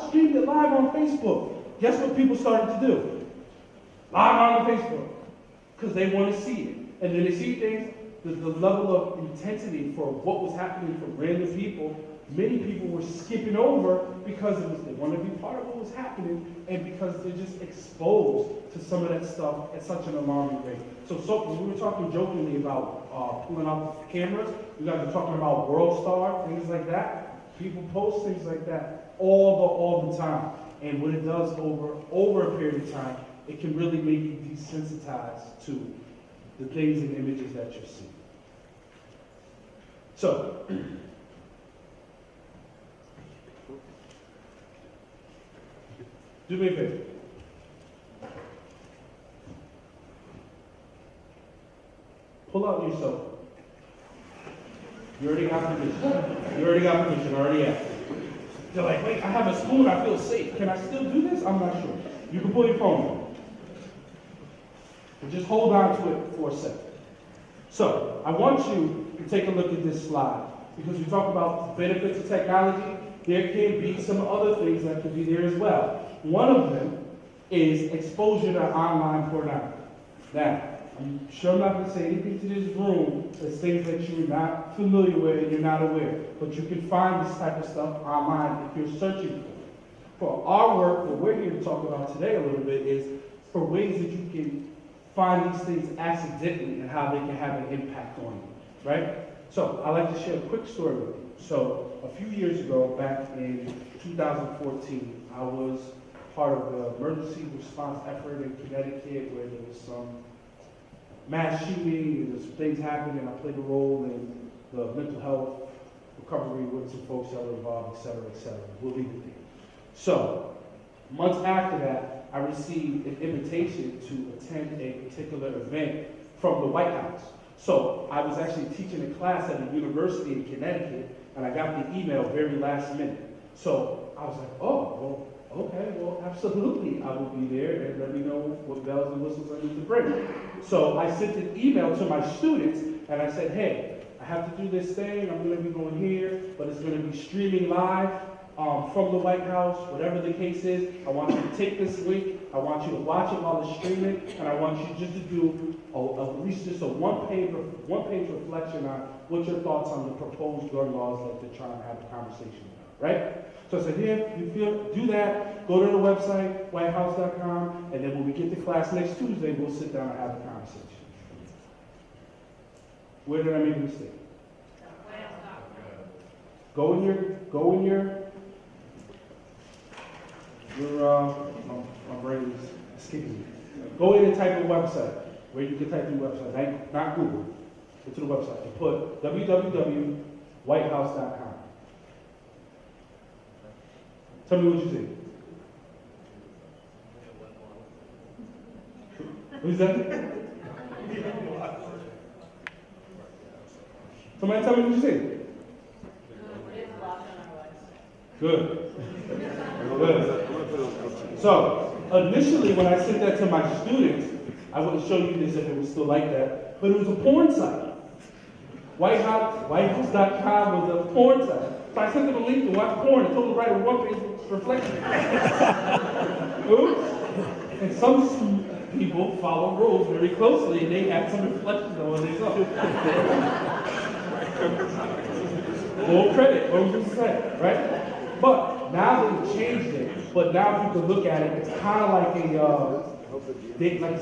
streamed it live on Facebook. Guess what people started to do? Live on Facebook. Because they want to see it. And then they see things, the level of intensity for what was happening for random people, many people were skipping over because they want to be part of what was happening, and because they're just exposed to some of that stuff at such an alarming rate. So when we were talking jokingly about pulling out the cameras, you guys were talking about World Star, things like that. People post things like that all the time. And what it does over a period of time, it can really make you desensitized to the things and images that you're seeing. So, do me a favor. Pull out your cell phone. You already got permission. You already got permission. I already asked. They're like, wait, I have a spoon. I feel safe. Can I still do this? I'm not sure. You can pull your phone out. But just hold on to it for a second. So, I want you to take a look at this slide, because we talk about the benefits of technology. There can be some other things that could be there as well. One of them is exposure to online pornography. Now, I'm sure I'm not going to say anything to this room that's things that you're not familiar with and you're not aware, but you can find this type of stuff online if you're searching for it. For our work, what we're here to talk about today a little bit is for ways that you can find these things accidentally and how they can have an impact on you, right? So I'd like to share a quick story with you. So a few years ago, back in 2014, I was part of the emergency response effort in Connecticut where there was some mass shooting and some things happened, and I played a role in the mental health recovery with some folks that were involved, et cetera, et cetera. We'll leave it there. So months after that, I received an invitation to attend a particular event from the White House. So I was actually teaching a class at a university in Connecticut, and I got the email very last minute. So I was like, oh, well, okay, well, absolutely, I will be there, and let me know what bells and whistles I need to bring. So I sent an email to my students, and I said, hey, I have to do this thing, I'm going to be going here, but it's going to be streaming live from the White House, whatever the case is. I want you to take this link, I want you to watch it while it's streaming, and I want you just to do at least just a one-page reflection on what your thoughts on the proposed gun laws that they're trying to have a conversation about, right? So I said, here, you feel, do that, go to the website, whitehouse.com, and then when we get to class next Tuesday, we'll sit down and have a conversation. Where did I make a mistake? Go in your, my brain is escaping me. Go in and type a website, where you can type in website, not Google. Go to the website and put www.whitehouse.com. Tell me what you see. Who's that? Somebody tell me what you see. Good. Good. So, initially when I sent that to my students, I wouldn't show you this if it was still like that, but it was a porn site. Whitehouse.com was a porn site. So I sent them a link to watch porn and told them to write a one-page reflection. Oops. And some people follow rules very closely, and they had some reflections on what they saw. Full credit, what was you say, right? But now they've changed it. But now if you can look at it, it's kind of like a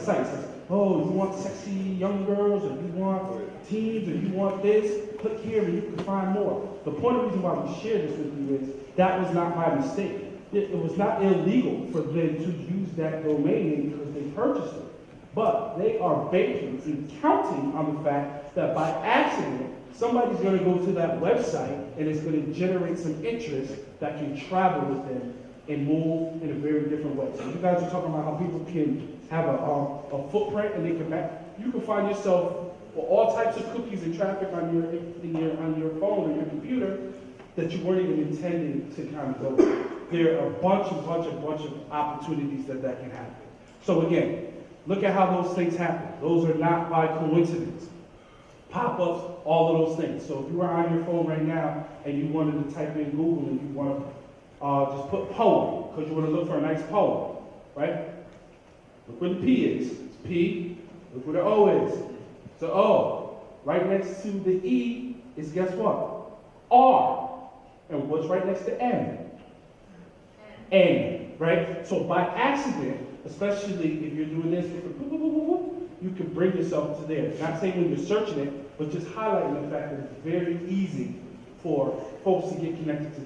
site. It says, oh, you want sexy young girls, or you want teens, or you want this, click here and you can find more. The point of the reason why we share this with you is that was not my mistake. It was not illegal for them to use that domain name because they purchased it. But they are banking and counting on the fact that by accident, somebody's going to go to that website and it's going to generate some interest that can travel with them and move in a very different way. So you guys are talking about how people can have a footprint and they can you can find yourself with all types of cookies and traffic on your phone or your computer that you weren't even intending to kind of go. There are a bunch of opportunities that can happen. So again, look at how those things happen. Those are not by coincidence. Pop-ups, all of those things. So if you are on your phone right now and you wanted to type in Google and you want to just put poem, because you want to look for a nice poem, right? Look where the P is. It's P. Look where the O is. It's an O. Right next to the E is, guess what? R. And what's right next to M? N, right? So by accident, especially if you're doing this, you can bring yourself to there. Not saying when you're searching it, but just highlighting the fact that it's very easy for folks to get connected to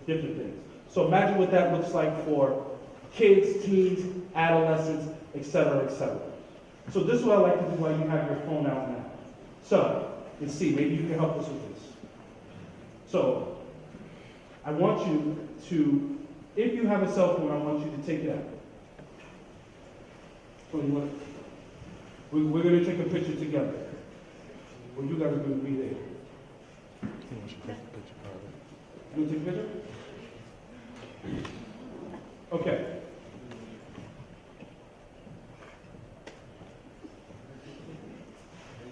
different things. So imagine what that looks like for kids, teens, adolescents, etc., etc. So this is what I like to do while you have your phone out now. So, let's see, maybe you can help us with this. So, I want you to, if you have a cell phone, I want you to take it out. So we're going to take a picture together. Well, you guys are going to be there. You want to take a picture? Okay.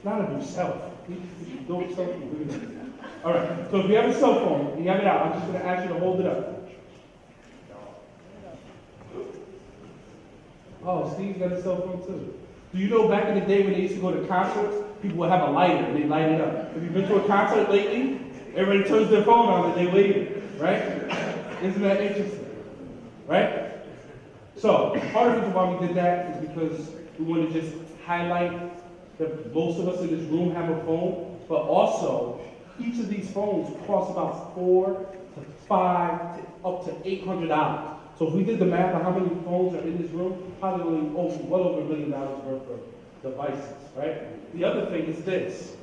Not of yourself. Don't self. All right. So if you have a cell phone and you have it out, I'm just going to ask you to hold it up. Oh, Steve's got a cell phone too. Do you know back in the day when they used to go to concerts, people would have a lighter and they light it up? Have you been to a concert lately? Everybody turns their phone on and they wave, right? Isn't that interesting? Right? So, part of the reason why we did that is because we want to just highlight that most of us in this room have a phone, but also each of these phones cost about $4 to $5 to up to $800. So if we did the math on how many phones are in this room, probably well over $1 million worth of devices, right? The other thing is this.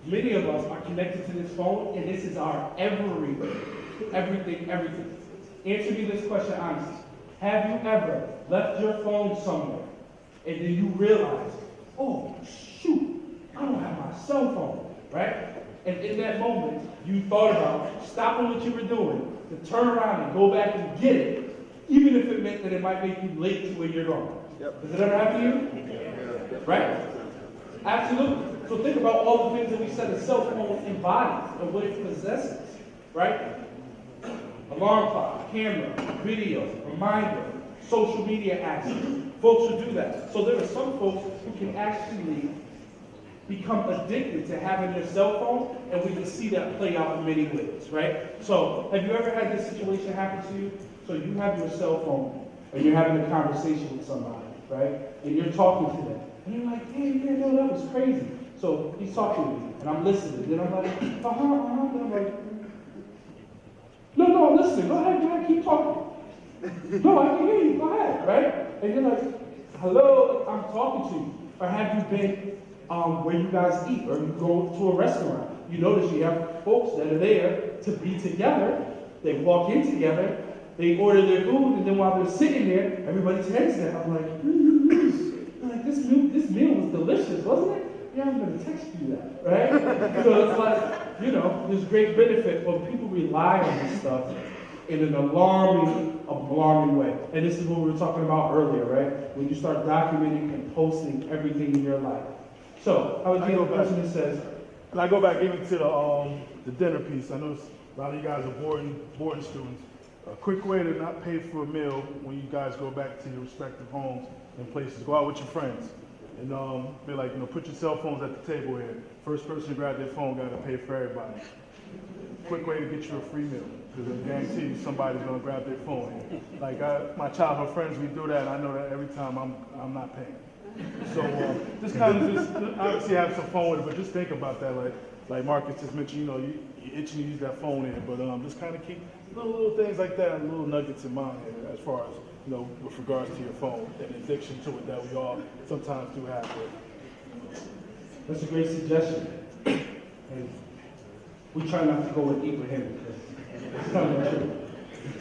Many of us are connected to this phone, and this is our everything. Answer me this question honestly. Have you ever left your phone somewhere, and then you realize, oh, shoot, I don't have my cell phone, right? And in that moment, you thought about stopping what you were doing to turn around and go back and get it, even if it meant that it might make you late to where you're going. Yep. Does it ever happen to you? Right? Absolutely. So think about all the things that we said a cell phone embodies and what it possesses, right? Alarm clock, camera, video, reminder, social media access. Folks who do that. So there are some folks who can actually become addicted to having their cell phone, and we can see that play out in many ways, right? So have you ever had this situation happen to you? So you have your cell phone, and you're having a conversation with somebody, right? And you're talking to them, and you're like, hey, man, no, that was crazy. So he's talking to me, and I'm listening, and I'm like, and I'm like, no, I'm listening, go ahead, keep talking. No, I can hear you, go ahead, right? And you're like, hello, I'm talking to you. Or have you been where you guys eat, or you go to a restaurant? You notice you have folks that are there to be together. They walk in together, they order their food, and then while they're sitting there, everybody's heads down. I'm like, this meal was delicious, wasn't it? Yeah, I'm gonna text you that, right? So it's like, there's great benefit, but people rely on this stuff in an alarming way. And this is what we were talking about earlier, right? When you start documenting and posting everything in your life. So, I would be the person that says, and I go back even to the dinner piece. I know a lot of you guys are boarding students. A quick way to not pay for a meal when you guys go back to your respective homes and places. Go out with your friends and be like, put your cell phones at the table here. First person to grab their phone got to pay for everybody. Quick way to get you a free meal, because I guarantee you somebody's gonna grab their phone. Like my childhood friends, we do that. And I know that every time I'm not paying. So just kind of obviously have some fun with it, but just think about that. Like Marcus just mentioned, you're itching to use that phone in, but just kind of keep little things like that, and little nuggets in mind as far as with regards to your phone and addiction to it that we all sometimes do have. That's a great suggestion. And we try not to go and eat with him because it's not true.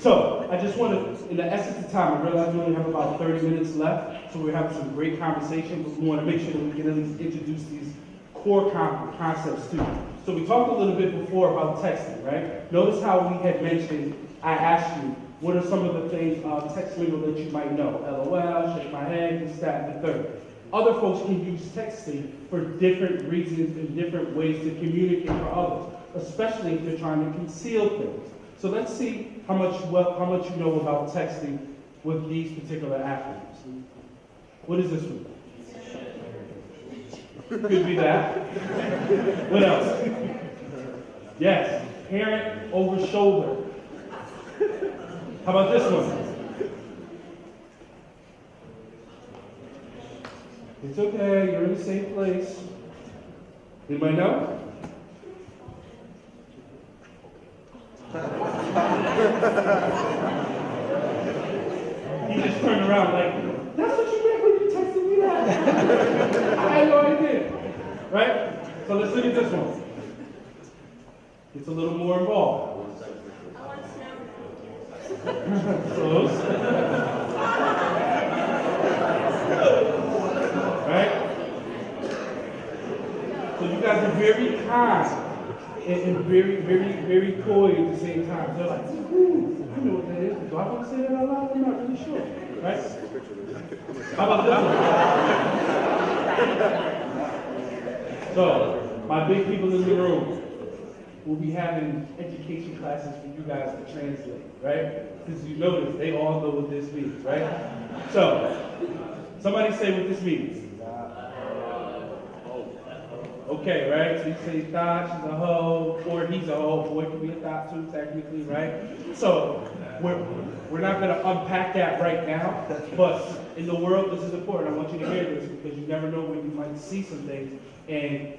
So I just want to, in the essence of time, I realize we only have about 30 minutes left. So we're having some great conversations, but we want to make sure that we can at least introduce these core concepts to you. So we talked a little bit before about texting, right? Notice how we had mentioned, I asked you, what are some of the things, text lingo that you might know? LOL, shake my head, this, that, and the third. Other folks can use texting for different reasons and different ways to communicate for others, especially if they're trying to conceal things. So let's see how much you know about texting with these particular acronyms. What is this one? Could be that. What else? Yes, parent over shoulder. How about this one? It's okay, you're in a safe place. Anybody know? He just turned around like, that's what you meant when you texted me that. I had no idea. Right? So let's look at this one. It's a little more involved. Close. Right? So you guys are very kind and very, very, very coy at the same time. They're like, ooh, I know what that is. Do I want to say that out loud? I'm not really sure. Right? How about this one? So, my big people in the room, we'll be having education classes for you guys to translate, right? Because you notice they all know what this means, right? So, somebody say what this means. Okay, right? So you say thought, she's a hoe, or he's a hoe. Boy can be a thought too, technically, right? So, we're not going to unpack that right now, but in the world, this is important. I want you to hear this because you never know when you might see some things and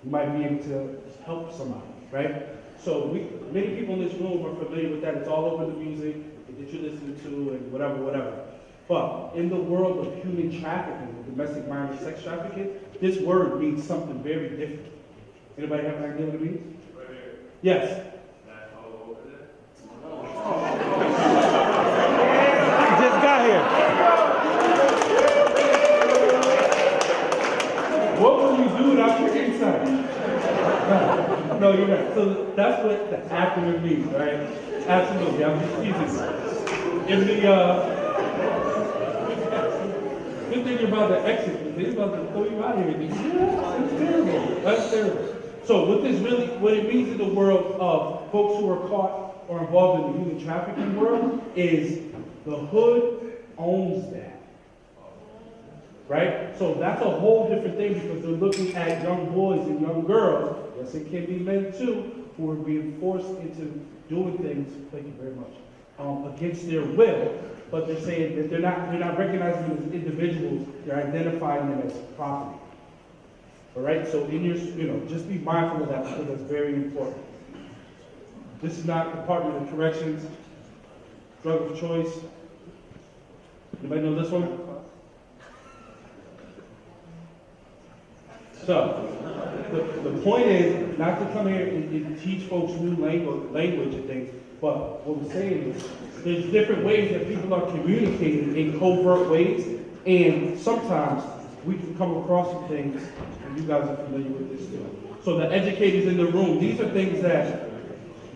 you might be able to help somebody. Right? So many people in this room are familiar with that. It's all over the music that you're listening to and whatever. But in the world of human trafficking, domestic violence, sex trafficking, this word means something very different. Anybody have an idea what it means? Yes. He just got here. What will you do without your insight? No, you're right. So that's what the acronym means, right? Absolutely. I'm just teasing. In the good thing about the exit, they're about to throw you out of here. That's terrible. That's terrible. So what it means in the world of folks who are caught or involved in the human trafficking world is the hood owns that. Right? So that's a whole different thing because they're looking at young boys and young girls, yes, it can be men too, who are being forced into doing things, thank you very much, against their will, but they're saying that they're not recognizing them as individuals, they're identifying them as property. All right? So in your, just be mindful of that because that's very important. This is not Department of Corrections, drug of choice. Anybody know this one? So, the point is not to come here and teach folks new language and things, but what we're saying is there's different ways that people are communicating in covert ways, and sometimes we can come across some things, and you guys are familiar with this too. So the educators in the room, these are things that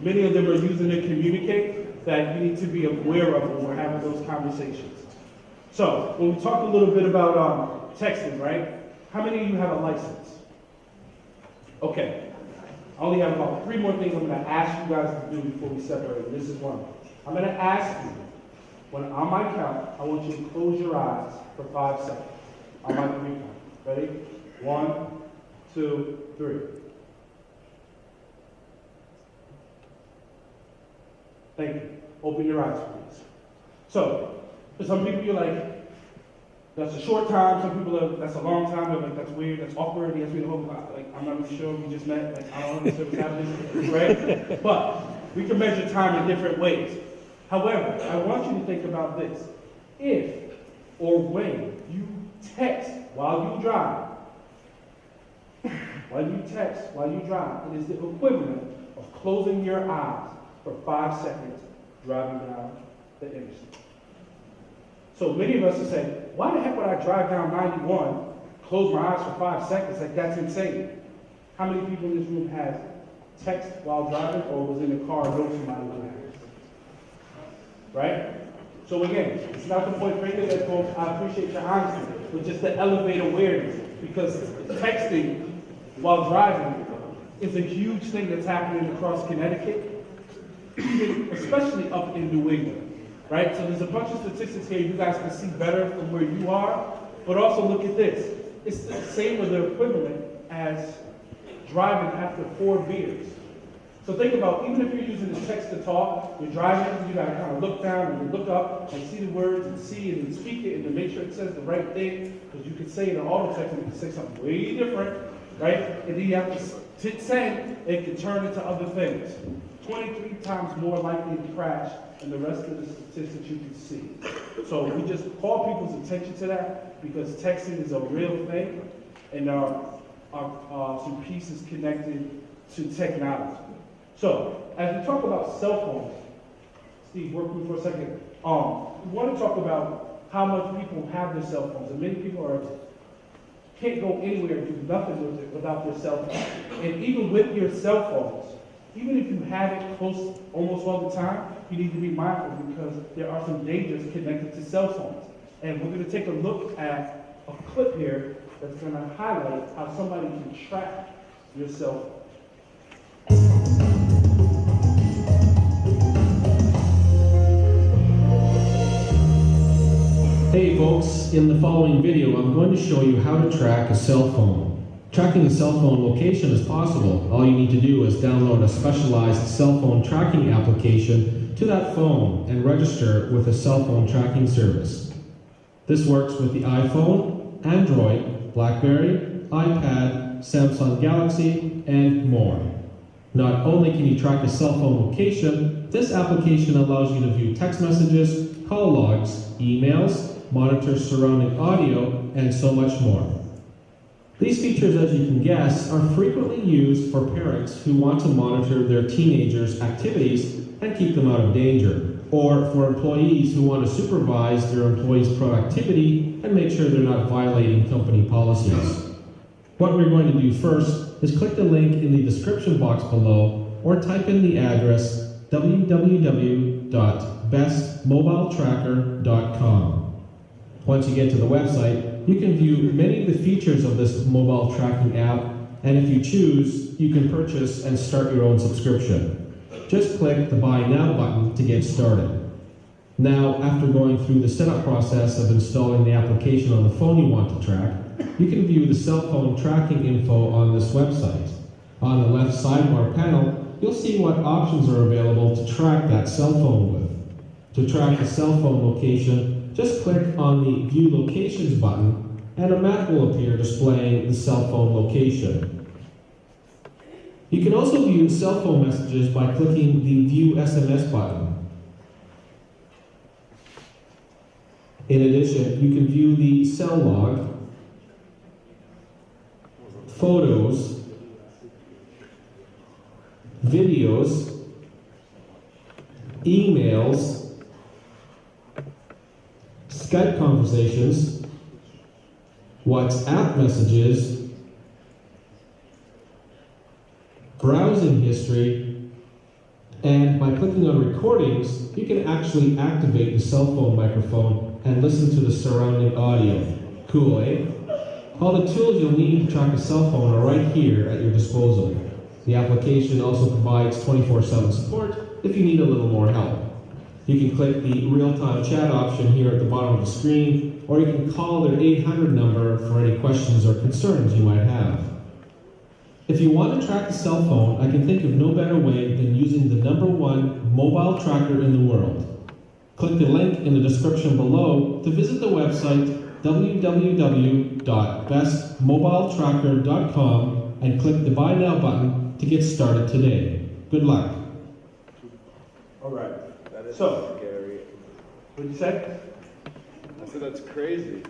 many of them are using to communicate that you need to be aware of when we're having those conversations. So, when we talk a little bit about texting, right? How many of you have a license? Okay. I only have about 3 more things I'm going to ask you guys to do before we separate. And this is one. I'm going to ask you, when on my count, I want you to close your eyes for 5 seconds. On my 3 count. Ready? 1, 2, 3. Thank you. Open your eyes, please. So, for some people, you're like, that's a short time. Some people are, that's a long time. They're like, that's weird, that's awkward. He asked me to hold, like, I'm not really sure. We just met. Like, I don't understand what's happening, right? But we can measure time in different ways. However, I want you to think about this. If or when you text while you drive, it is the equivalent of closing your eyes for 5 seconds driving down the interstate. So many of us are saying, why the heck would I drive down 91, close my eyes for 5 seconds? Like, that's insane. How many people in this room have text while driving or was in the car and wrote somebody with that? Right? So again, it's not to point fingers at folks. I appreciate your honesty, but just to elevate awareness, because texting while driving is a huge thing that's happening across Connecticut, especially up in New England. Right? So there's a bunch of statistics here you guys can see better from where you are, but also look at this. It's the same or the equivalent as driving after 4 beers. So think about, even if you're using the text to talk, you're driving, you gotta kind of look down and look up and see the words and see it and speak it and to make sure it says the right thing, because you could say it in auto text and it could say something way different, right? And then you have to hit send, it can turn into other things. 23 times more likely to crash than the rest of the statistics you can see. So we just call people's attention to that because texting is a real thing and there are some pieces connected to technology. So as we talk about cell phones, Steve, work with me for a second. We want to talk about how much people have their cell phones, and many people can't go anywhere and do nothing with it without their cell phone. And even with your cell phones, even if you have it close almost all the time, you need to be mindful because there are some dangers connected to cell phones. And we're going to take a look at a clip here that's going to highlight how somebody can track your cell phone. Hey folks, in the following video I'm going to show you how to track a cell phone. Tracking a cell phone location is possible. All you need to do is download a specialized cell phone tracking application to that phone and register with a cell phone tracking service. This works with the iPhone, Android, BlackBerry, iPad, Samsung Galaxy, and more. Not only can you track a cell phone location, this application allows you to view text messages, call logs, emails, monitor surrounding audio, and so much more. These features, as you can guess, are frequently used for parents who want to monitor their teenagers' activities and keep them out of danger, or for employees who want to supervise their employees' productivity and make sure they're not violating company policies. What we're going to do first is click the link in the description box below or type in the address www.bestmobiletracker.com. Once you get to the website, you can view many of the features of this mobile tracking app, and if you choose, you can purchase and start your own subscription. Just click the Buy Now button to get started. Now, after going through the setup process of installing the application on the phone you want to track, you can view the cell phone tracking info on this website. On the left sidebar panel, you'll see what options are available to track that cell phone with. To track a cell phone location, just click on the View Locations button, and a map will appear displaying the cell phone location. You can also view cell phone messages by clicking the View SMS button. In addition, you can view the cell log, photos, videos, emails, Skype conversations, WhatsApp messages, browsing history, and by clicking on recordings, you can actually activate the cell phone microphone and listen to the surrounding audio. Cool, eh? All the tools you'll need to track a cell phone are right here at your disposal. The application also provides 24/7 support if you need a little more help. You can click the real-time chat option here at the bottom of the screen, or you can call their 800 number for any questions or concerns you might have. If you want to track a cell phone, I can think of no better way than using the #1 mobile tracker in the world. Click the link in the description below to visit the website www.bestmobiletracker.com and click the Buy Now button to get started today. Good luck. All right. That is So, scary. what did you say? I said that's crazy.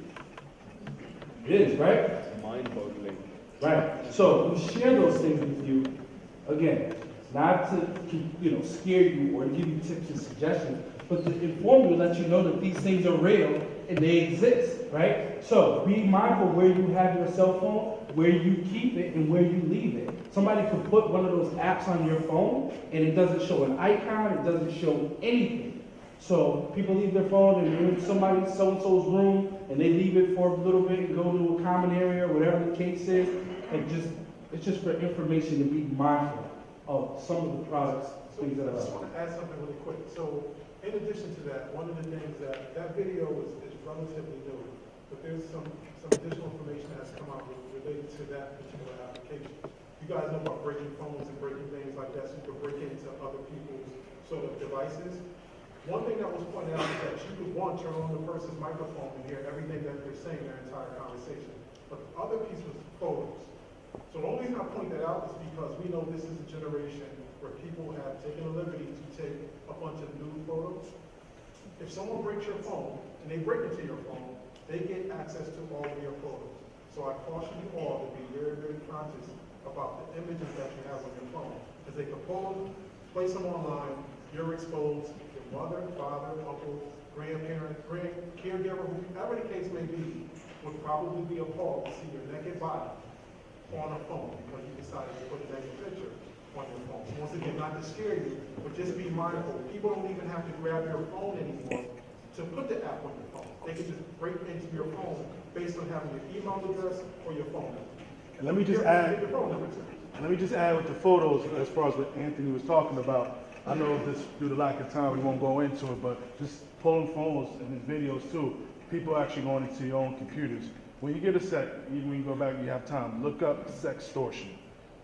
It is, right? It's mind-boggling. Right. So we share those things with you, again, not to scare you or give you tips and suggestions, but to inform you, let you know that these things are real and they exist. right? So be mindful where you have your cell phone, where you keep it, and where you leave it. Somebody could put one of those apps on your phone, and it doesn't show an icon, it doesn't show anything. So people leave their phone and they're in somebody, so-and-so's room, and they leave it for a little bit and go to a common area, whatever the case is, and it's just for information to be mindful of some of the products, things that I are just out want to add something really quick. So, in addition to that, one of the things that video is relatively new, but there's some additional information that's come out related to that particular application. You guys know about breaking phones and breaking things like that, so you can break into other people's sort of devices. One thing that was pointed out is that you could, one, turn on the person's microphone and hear everything that they're saying, their entire conversation. But the other piece was photos. So the only reason I point that out is because we know this is a generation where people have taken a liberty to take a bunch of nude photos. If someone breaks your phone, and they break into your phone, they get access to all of your photos. So I caution you all to be very, very conscious about the images that you have on your phone. Because they can pull them, place them online, you're exposed, your mother, father, uncle, grandparent, caregiver, whoever the case may be, would probably be appalled to see your naked body on a phone because you decided to put a naked picture on your phone. So once again, not to scare you, but just be mindful. People don't even have to grab your phone anymore to put the app on your phone. They can just break into your phone based on having your email address or your phone number. And let me just add with the photos, as far as what Anthony was talking about. I know this, due to lack of time, we won't go into it, but just pulling phones and his videos too, people actually going into your own computers. When you get a sec, even when you go back and you have time, look up sextortion.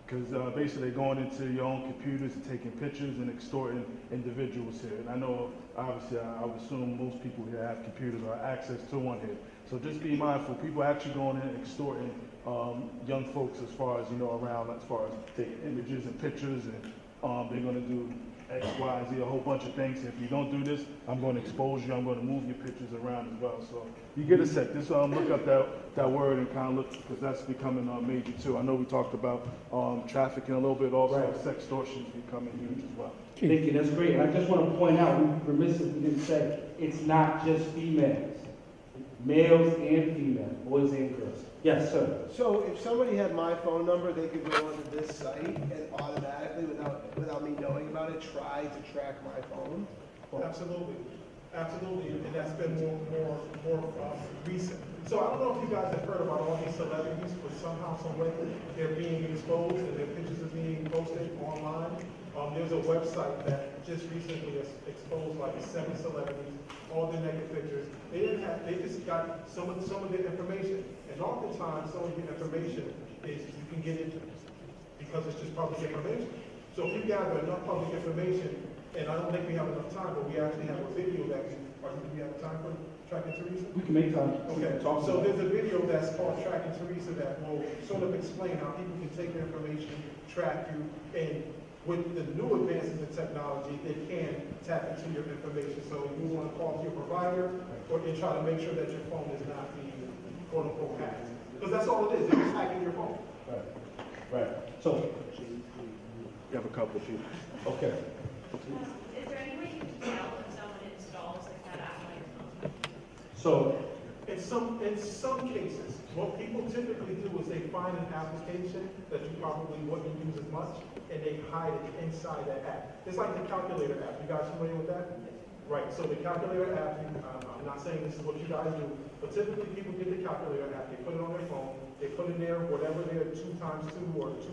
Because basically they're going into your own computers and taking pictures and extorting individuals here. And I know, obviously, I would assume most people here have computers or access to one here. So just be mindful. People are actually going in and extorting young folks as far as, around, as far as taking images and pictures, and they're going to do X, Y, Z, a whole bunch of things. If you don't do this, I'm going to expose you. I'm going to move your pictures around as well. So you get a sec. Just look up that word and kind of look, because that's becoming major too. I know we talked about trafficking a little bit also. Right. Sextortion is becoming huge as well. Thank you, that's great. And I just want to point out, we remiss if we didn't say, it's not just females. Males and females, boys and girls. Yes, sir. So if somebody had my phone number, they could go onto this site and automatically, without me knowing about it, try to track my phone? Absolutely. Absolutely, and that's been more recent. So I don't know if you guys have heard about all these celebrities, but somehow, some way, they're being exposed and their pictures are being posted online. There's a website that just recently has exposed like 7 celebrities, all their naked pictures. They just got some of their information, and oftentimes some of the information is you can get into because it's just public information. So if you gather enough public information, and I don't think we have enough time, but we actually have a video that do we have time for Tracking Teresa? We can make time. Okay, so there's a video that's called Tracking Teresa that will sort of explain how people can take your information, track you, and with the new advances in technology, they can tap into your information. So you want to call to your provider or and try to make sure that your phone is not being quote unquote hacked. Because that's all it is, it's just hacking your phone. Right. So You have a couple of people. Okay. Is there any way you can tell when someone installs like that app on your phone? So in some cases, what people typically do is they find an application that you probably wouldn't use as much, and they hide it inside that app. It's like the calculator app. You guys familiar with that? Right. So the calculator app, I'm not saying this is what you guys do, but typically people get the calculator app, they put it on their phone, they put in there whatever their 2 times 2 or 2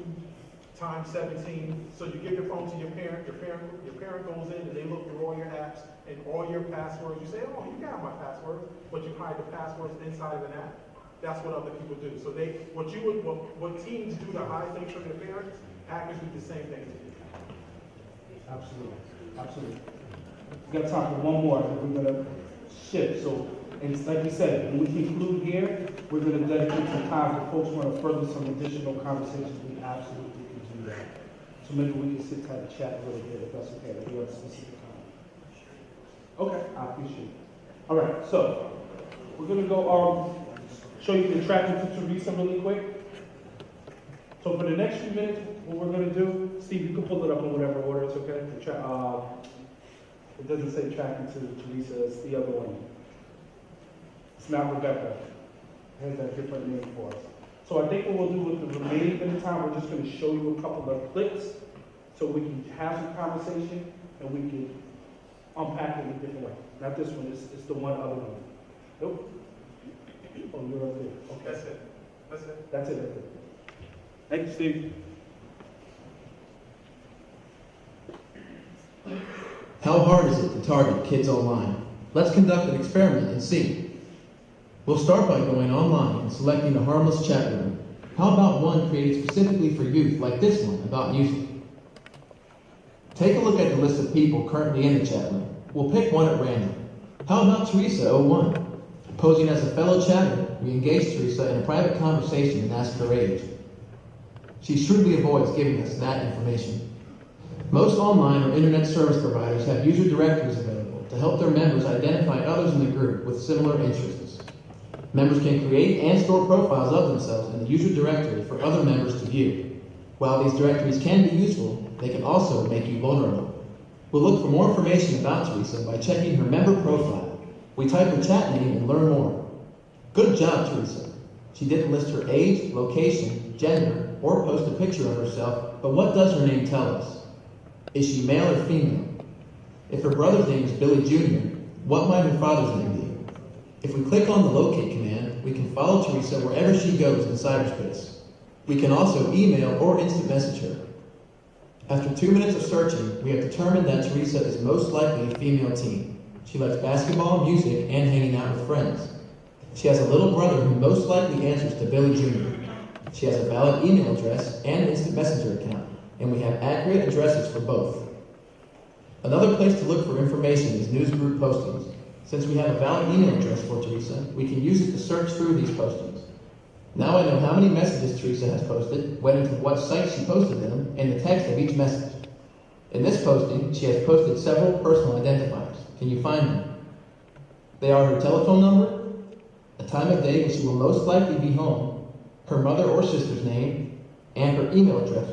times 17. So you give your phone to your parent goes in and they look through all your apps and all your passwords. You say, oh, you got my password, but you hide the passwords inside of an app. That's what other people do. So what teens do to hide things from their parents, hackers do the same thing to you. Absolutely. We got time for one more, and we're gonna shift. So, and it's like we said, when we conclude here, we're gonna dedicate some time for folks who want to further some additional conversations. We absolutely can do that. So maybe we can sit tight and chat a little bit, if that's okay. If you have a specific comment. Okay, I appreciate it. All right, so we're gonna go show you the Tracking to Teresa really quick. So for the next few minutes, what we're gonna do, Steve, you can pull it up in whatever order, it's okay? It doesn't say Tracking to Teresa, it's the other one. It's not Rebecca. It has a different name for us. So I think what we'll do with the remaining bit of time, we're just going to show you a couple of clips so we can have some conversation and we can unpack it in a different way. Not this one, it's the one other one. Nope. Oh, you're right there. Okay. That's it. That's it. That's it right there. Thank you, Steve. How hard is it to target kids online? Let's conduct an experiment and see. We'll start by going online and selecting a harmless chat room. How about one created specifically for youth, like this one, about music? Take a look at the list of people currently in the chat room. We'll pick one at random. How about Teresa01? Posing as a fellow chatter, we engage Teresa in a private conversation and ask her age. She shrewdly avoids giving us that information. Most online or internet service providers have user directories available to help their members identify others in the group with similar interests. Members can create and store profiles of themselves in the user directory for other members to view. While these directories can be useful, they can also make you vulnerable. We'll look for more information about Teresa by checking her member profile. We type her chat name and learn more. Good job, Teresa. She didn't list her age, location, gender, or post a picture of herself, but what does her name tell us? Is she male or female? If her brother's name is Billy Jr., what might her father's name be? If we click on the locate command, we can follow Teresa wherever she goes in cyberspace. We can also email or instant message her. After 2 minutes of searching, we have determined that Teresa is most likely a female teen. She likes basketball, music, and hanging out with friends. She has a little brother who most likely answers to Billy Jr. She has a valid email address and instant messenger account, and we have accurate addresses for both. Another place to look for information is news group postings. Since we have a valid email address for Teresa, we can use it to search through these postings. Now I know how many messages Teresa has posted, when and to what site she posted them, and the text of each message. In this posting, she has posted several personal identifiers. Can you find them? They are her telephone number, a time of day when she will most likely be home, her mother or sister's name, and her email address.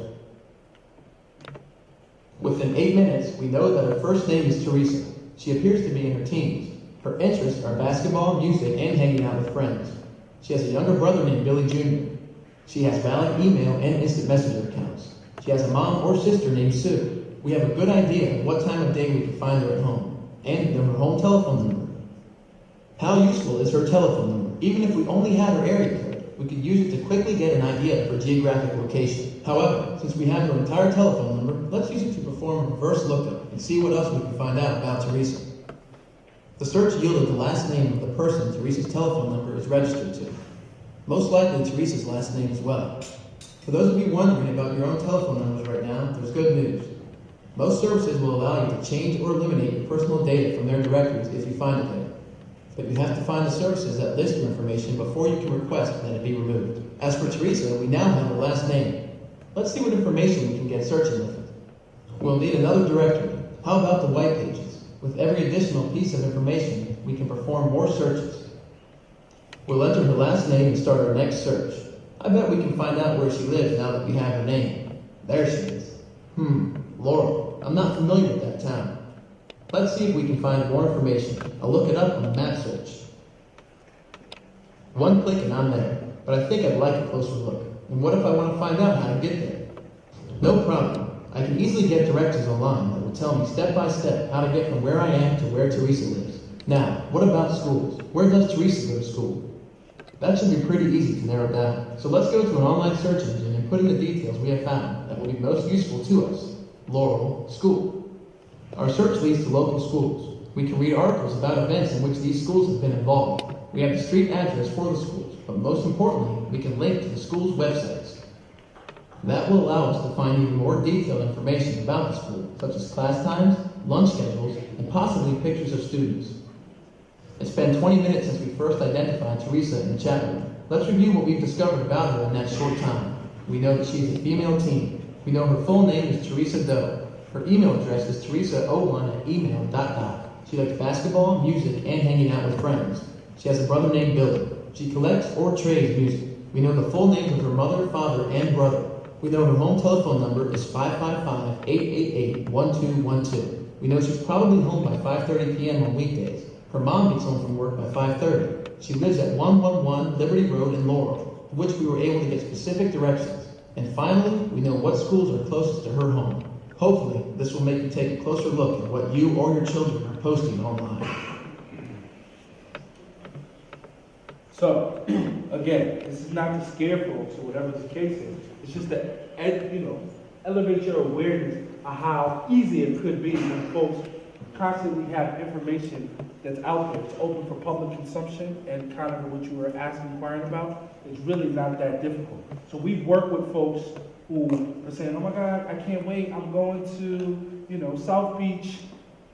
Within 8 minutes, we know that her first name is Teresa. She appears to be in her teens. Her interests are basketball, music, and hanging out with friends. She has a younger brother named Billy Jr. She has valid email and instant messenger accounts. She has a mom or sister named Sue. We have a good idea of what time of day we can find her at home, and her home telephone number. How useful is her telephone number? Even if we only had her area code, we could use it to quickly get an idea of her geographic location. However, since we have her entire telephone number, let's use it to perform a reverse lookup and see what else we can find out about Teresa. The search yielded the last name of the person Teresa's telephone number is registered to. Most likely Teresa's last name as well. For those of you wondering about your own telephone numbers right now, there's good news. Most services will allow you to change or eliminate your personal data from their directories if you find it there. But you have to find the services that list your information before you can request that it be removed. As for Teresa, we now have her last name. Let's see what information we can get searching with it. We'll need another directory. How about the white pages? With every additional piece of information, we can perform more searches. We'll enter her last name and start our next search. I bet we can find out where she lives now that we have her name. There she is. Laurel. I'm not familiar with that town. Let's see if we can find more information. I'll look it up on the map search. One click and I'm there, but I think I'd like a closer look. And what if I want to find out how to get there? No problem. I can easily get directions online that will tell me step by step how to get from where I am to where Teresa lives. Now, what about schools? Where does Teresa go to school? That should be pretty easy to narrow down. So let's go to an online search engine and put in the details we have found that will be most useful to us. Laurel School. Our search leads to local schools. We can read articles about events in which these schools have been involved. We have the street address for the schools, but most importantly, we can link to the school's websites. That will allow us to find even more detailed information about the school, such as class times, lunch schedules, and possibly pictures of students. It's been 20 minutes since we first identified Teresa in the chat room. Let's review what we've discovered about her in that short time. We know that she is a female teen. We know her full name is Teresa Doe. Her email address is teresa01@email.com. She likes basketball, music, and hanging out with friends. She has a brother named Billy. She collects or trades music. We know the full names of her mother, father, and brother. We know her home telephone number is 555-888-1212. We know she's probably home by 5:30 p.m. on weekdays. Her mom gets home from work by 5:30. She lives at 111 Liberty Road in Laurel, to which we were able to get specific directions. And finally, we know what schools are closest to her home. Hopefully, this will make you take a closer look at what you or your children are posting online. So, again, this is not to scare folks or whatever the case is. It's just to, elevate your awareness of how easy it could be when folks constantly have information that's out there. It's open for public consumption, and kind of what you were inquiring about, it's really not that difficult. So we've worked with folks who are saying, oh my God, I can't wait, I'm going to, South Beach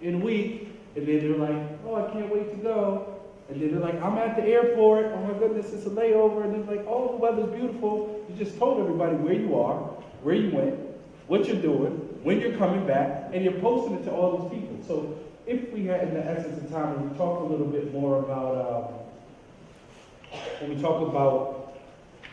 in a week, and then they're like, oh, I can't wait to go. And then they're like, I'm at the airport, oh my goodness, it's a layover, and they're like, oh, the weather's beautiful. You just told everybody where you are, where you went, what you're doing, when you're coming back, and you're posting it to all these people. So if we had, in the essence of time, and we talk a little bit more about, when we talk about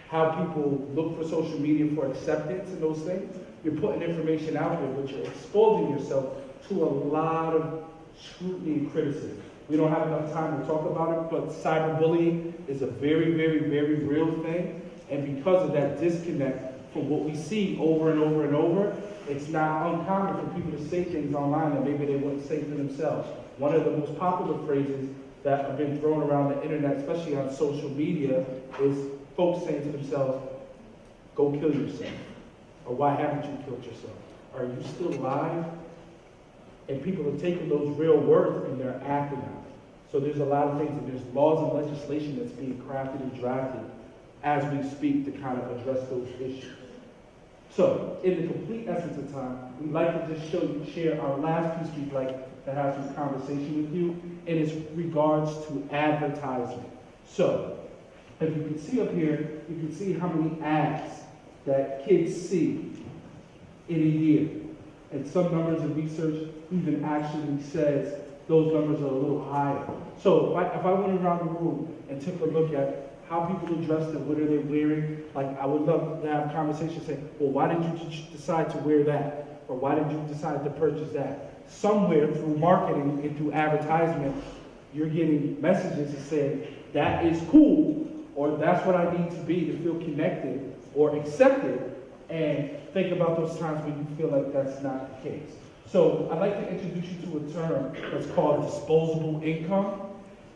how people look for social media for acceptance and those things, you're putting information out there, but you're exposing yourself to a lot of scrutiny and criticism. We don't have enough time to talk about it, but cyberbullying is a very, very, very real thing. And because of that disconnect from what we see over and over and over, it's not uncommon for people to say things online that maybe they wouldn't say to themselves. One of the most popular phrases that have been thrown around the internet, especially on social media, is folks saying to themselves, go kill yourself. Or why haven't you killed yourself? Are you still alive? And people are taking those real words and they're acting on it. So there's a lot of things, and there's laws and legislation that's being crafted and drafted as we speak to kind of address those issues. So, in the complete essence of time, we'd like to just share our last piece we'd like to have some conversation with you, and it's regards to advertising. So, if you can see up here, you can see how many ads that kids see in a year. And some numbers of research even actually says those numbers are a little higher. So if I went around the room and took a look at how people are dressed and what are they wearing, like I would love to have a conversation saying, well, why did you decide to wear that? Or why did you decide to purchase that? Somewhere through marketing and through advertisement, you're getting messages that say, that is cool, or that's what I need to be to feel connected or accepted. And think about those times when you feel like that's not the case. So I'd like to introduce you to a term that's called disposable income.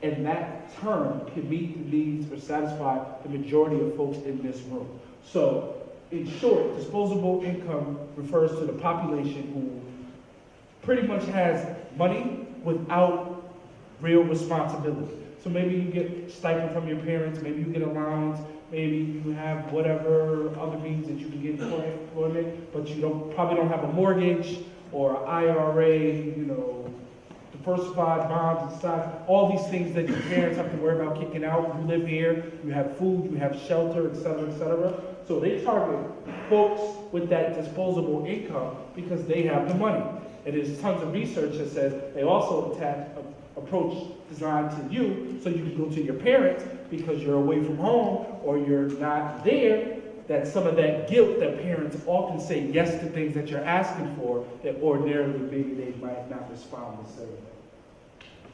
And that term can meet the needs or satisfy the majority of folks in this room. So in short, disposable income refers to the population who pretty much has money without real responsibility. So maybe you get stipend from your parents, maybe you get allowance, maybe you have whatever other means that you can get employment, but you probably don't have a mortgage or an IRA, diversified bonds and stocks, all these things that your parents have to worry about kicking out. You live here, you have food, you have shelter, etc., etc. So they target folks with that disposable income because they have the money. And there's tons of research that says they also approach designed to you so you can go to your parents because you're away from home or you're not there, that some of that guilt that parents often say yes to things that you're asking for that ordinarily maybe they might not respond the same way.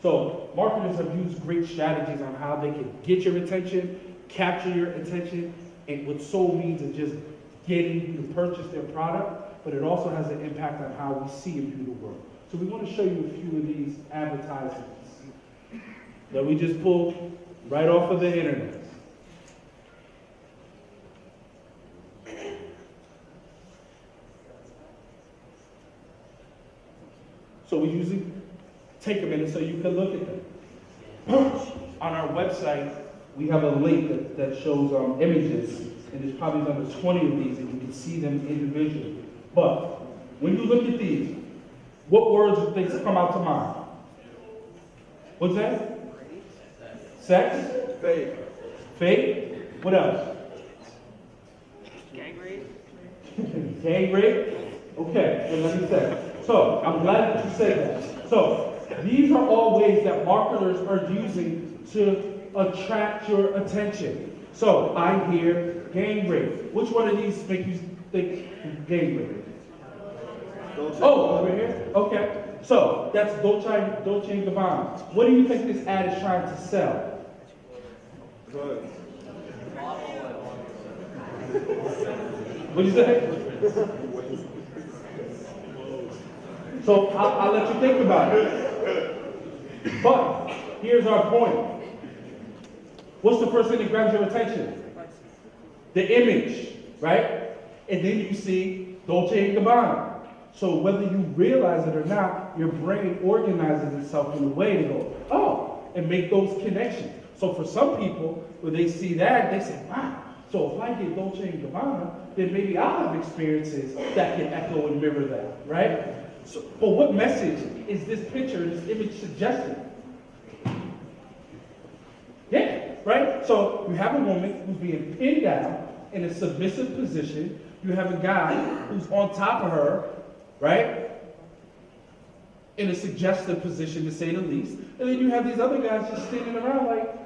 So marketers have used great strategies on how they can get your attention, capture your attention, and with sole means of just getting you to purchase their product, but it also has an impact on how we see and view the world. So we want to show you a few of these advertisements that we just pulled right off of the internet. So we usually take a minute so you can look at them. On our website, we have a link that shows images, and there's probably under 20 of these, and you can see them individually. But when you look at these, what words or things come out to mind? What's that? Sex? Fake. Fake? What else? Gang rape? Gang rape? Okay, so let me say. So, I'm glad that you said that. So, these are all ways that marketers are using to attract your attention. So, I hear gang rape. Which one of these make you think gang rape? Oh, over here? Okay. So, that's Dolce & Gabbana. What do you think this ad is trying to sell? What'd you say? So I'll let you think about it. But here's our point. What's the first thing that grabs your attention? The image, right? And then you see Dolce & Gabbana. So whether you realize it or not, your brain organizes itself in a way to go, oh, and make those connections. So for some people, when they see that, they say, wow, so if I get Dolce & Gabbana, then maybe I'll have experiences that can echo and mirror that, right? So, but what message is this picture, this image suggesting? Yeah, right? So you have a woman who's being pinned down in a submissive position. You have a guy who's on top of her, right? In a suggestive position, to say the least. And then you have these other guys just standing around like,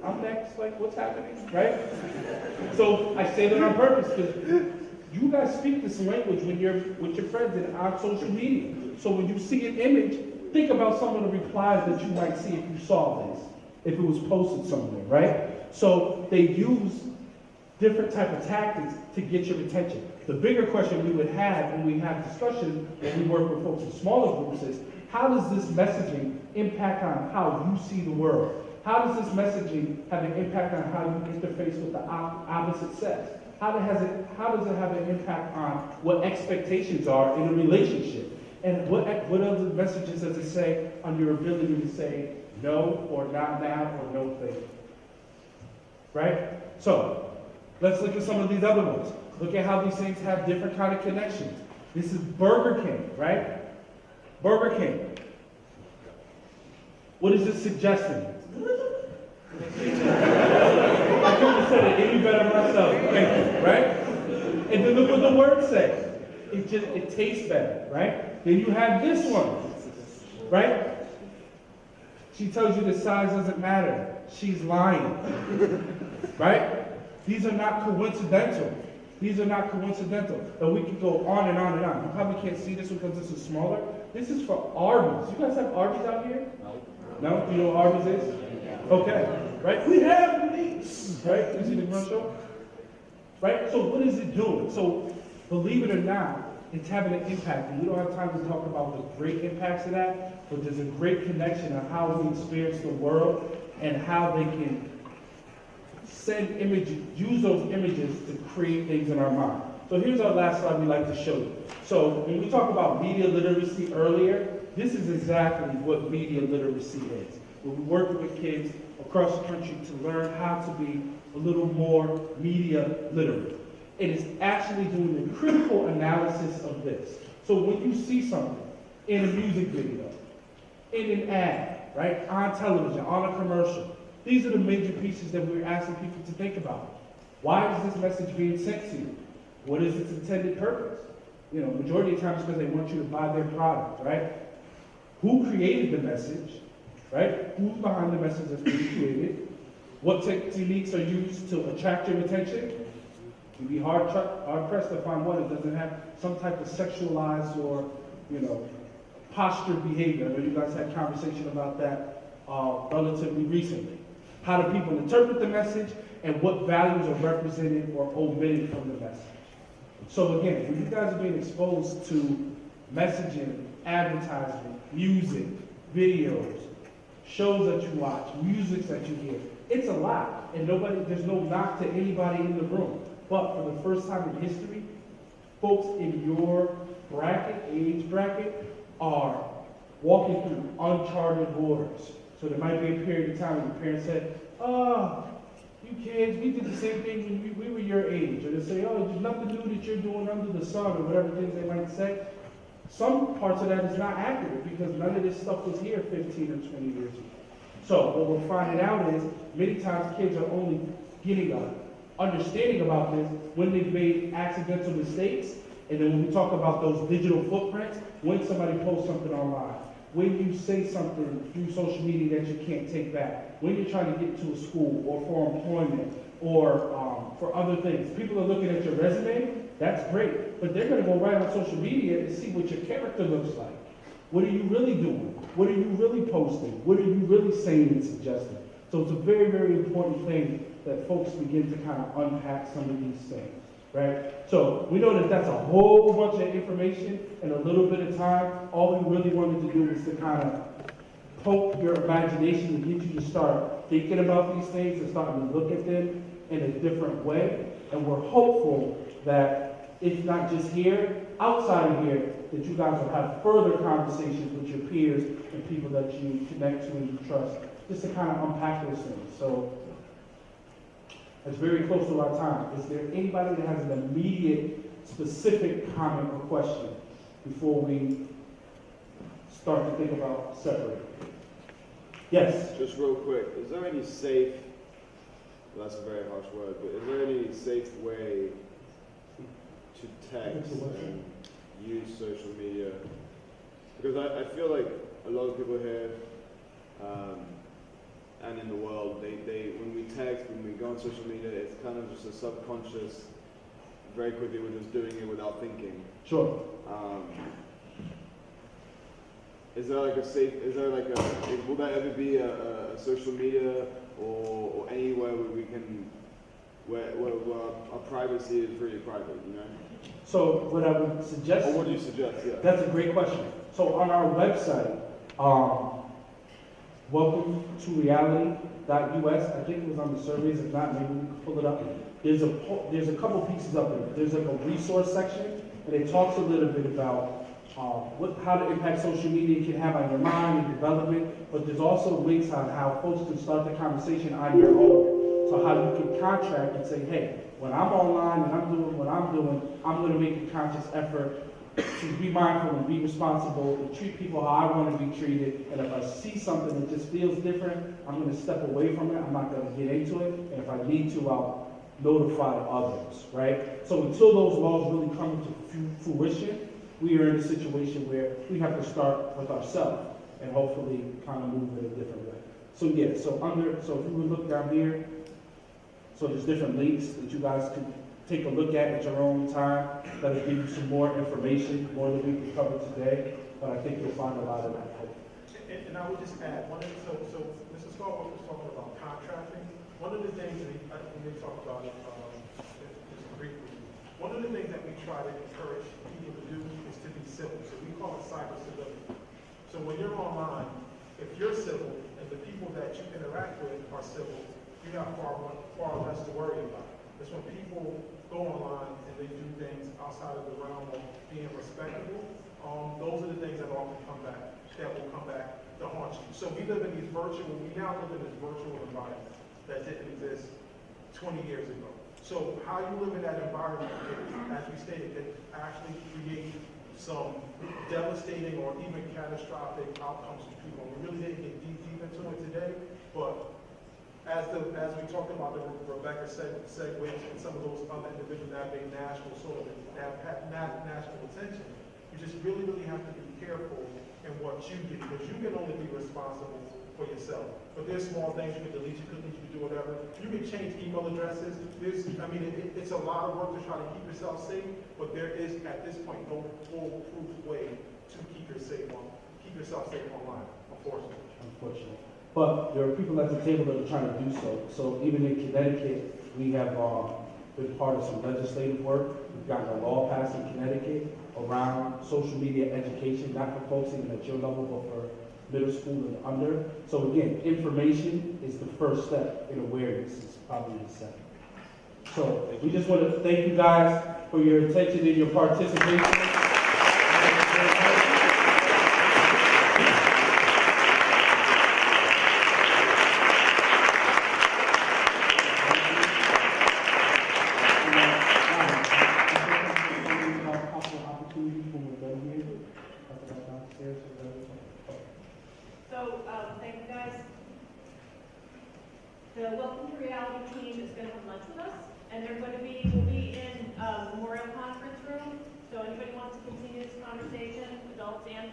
I'm next, like, what's happening, right? So I say that on purpose because you guys speak this language when you're with your friends and on social media. So when you see an image, think about some of the replies that you might see if you saw this, if it was posted somewhere, right? So they use different type of tactics to get your attention. The bigger question we would have when we have discussion, when we work with folks in smaller groups is, how does this messaging impact on how you see the world? How does this messaging have an impact on how you interface with the opposite sex? How does it have an impact on what expectations are in a relationship? And what other messages does it say on your ability to say no or not now or no thing? Right? So, let's look at some of these other ones. Look at how these things have different kind of connections. This is Burger King, right? Burger King. What is this suggesting? I couldn't have said it any better myself. Thank you, right? And then look what the words say. It tastes better, right? Then you have this one, right? She tells you the size doesn't matter. She's lying, right? These are not coincidental. These are not coincidental. And we can go on and on and on. You probably can't see this because this is smaller. This is for Arby's. You guys have Arby's out here? No? You know what Arby's is? Okay. Right? We have meats. Right? You see the commercial? Right? So what is it doing? So believe it or not, it's having an impact. And we don't have time to talk about the great impacts of that, but there's a great connection of how we experience the world and how they can send images, use those images to create things in our mind. So here's our last slide we like to show you. So when we talk about media literacy earlier, this is exactly what media literacy is. When we work with kids across the country to learn how to be a little more media literate. It is actually doing the critical analysis of this. So when you see something in a music video, in an ad, right, on television, on a commercial, these are the major pieces that we're asking people to think about. Why is this message being sent to you? What is its intended purpose? You know, majority of times because they want you to buy their product, right? Who created the message, right? Who's behind the message that's being created? What techniques are used to attract your attention? You'd be hard pressed to find one that doesn't have some type of sexualized or, you know, postured behavior. I know you guys had a conversation about that relatively recently. How do people interpret the message and what values are represented or omitted from the message? So again, when you guys are being exposed to messaging, advertising, music, videos, shows that you watch, music that you hear, it's a lot. And there's no knock to anybody in the room. But for the first time in history, folks in your age bracket, are walking through uncharted waters. So there might be a period of time when your parents said, oh, you kids, we did the same thing when we were your age. Or they say, oh, there's nothing new that you're doing under the sun, or whatever things they might say. Some parts of that is not accurate because none of this stuff was here 15 or 20 years ago. So what we're finding out is many times kids are only getting an understanding about this when they've made accidental mistakes. And then when we talk about those digital footprints, when somebody posts something online, when you say something through social media that you can't take back, when you're trying to get to a school or for employment or for other things. People are looking at your resume, that's great, but they're going to go right on social media and see what your character looks like. What are you really doing? What are you really posting? What are you really saying and suggesting? So it's a very, very important thing that folks begin to kind of unpack some of these things, right? So we know that that's a whole bunch of information in a little bit of time. All we really wanted to do was to kind of poke your imagination and get you to start thinking about these things and starting to look at them in a different way. And we're hopeful that if not just here, outside of here, that you guys will have further conversations with your peers and people that you connect to and you trust, just to kind of unpack those things. So it's very close to our time. Is there anybody that has an immediate, specific comment or question before we start to think about separating? Yes? Just real quick, is there any safe, well, that's a very harsh word, but is there any safe way to text and use social media? Because I feel like a lot of people here and in the world, they when we text, when we go on social media, it's kind of just a subconscious, very quickly we're just doing it without thinking. Sure. Is there like a safe, will that ever be a social media or anywhere where we can, where our privacy is really private, you know? So what I would suggest... Or what do you suggest, yeah? That's a great question. So on our website, welcome to reality.us, I think it was on the surveys, if not, maybe we can pull it up. There's a couple pieces up there. There's like a resource section, and it talks a little bit about how the impact social media can have on your mind and development, but there's also links on how folks can start the conversation on your own. So how you can contract and say, hey, when I'm online and I'm doing what I'm doing, I'm going to make a conscious effort to be mindful and be responsible and treat people how I want to be treated. And if I see something that just feels different, I'm going to step away from it. I'm not going to get into it. And if I need to, I'll notify others, right? So until those laws really come to fruition, we are in a situation where we have to start with ourselves and hopefully kind of move in a different way. So yeah, so if you would look down here, so there's different links that you guys can take a look at your own time. That'll give you some more information, more than we can cover today. But I think you'll find a lot of that. And I would just add, so Mr. Scott was talking about contracting. One of the things that we talked about just briefly, one of the things that we try to encourage people to do is to be civil. So we call it cyber civility. So when you're online, if you're civil and the people that you interact with are civil, you have far less to worry about. It's when people go online and they do things outside of the realm of being respectable, those are the things that will come back to haunt you. So we now live in this virtual environment that didn't exist 20 years ago. So how you live in that environment, as we stated, can actually create some devastating or even catastrophic outcomes for people. We really didn't get deep into it today, but as we talked about, Rebecca segued and some of those other individuals that have made national attention, you just really, really have to be careful in what you do, because you can only be responsible for yourself. But there's small things you can delete, you can do whatever. You can change email addresses. It's a lot of work to try to keep yourself safe, but there is, at this point, no foolproof way to keep yourself safe online, unfortunately. But there are people at the table that are trying to do so. So even in Connecticut, we have been part of some legislative work. We've gotten a law passed in Connecticut around social media education, not for folks even at your level, but for middle school and under. So again, information is the first step, and awareness is probably the second. So we just want to thank you guys for your attention and your participation. Thank you guys. The Welcome to Reality team is going to have lunch with us, and we'll be in Memorial Conference Room. So anybody wants to continue this conversation, adults and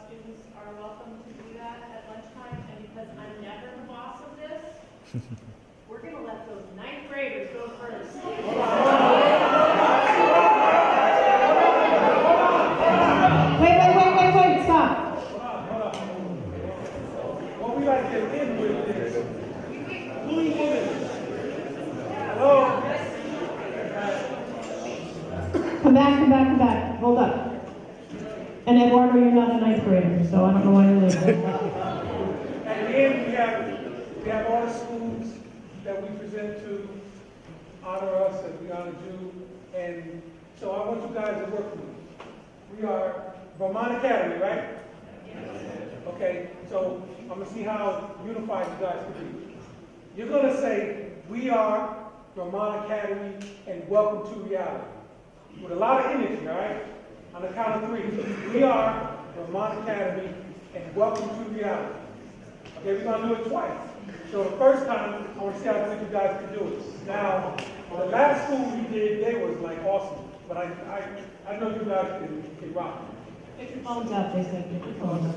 students are welcome to do that at lunchtime. And because I'm never the boss of this, we're going to let those ninth graders go first. Wait, stop. What we like to end with is, Come back. Hold up. And Eduardo, you're not a ninth grader, so I don't know why you're leaving. At the end, we have all the schools that we present to honor us as we honor you. And so I want you guys to work with me. We are Vermont Academy, right? Okay, so I'm gonna see how unified you guys can be. You're gonna say, we are Vermont Academy and welcome to reality. With a lot of energy, all right? On the count of 3. We are Vermont Academy and welcome to reality. Okay, we're gonna do it twice. So the first time, I want to see how quick you guys can do it. Now, the last school we did, they was like awesome. But I know you guys can rock. Pick your phones up, they said. Pick your phones up.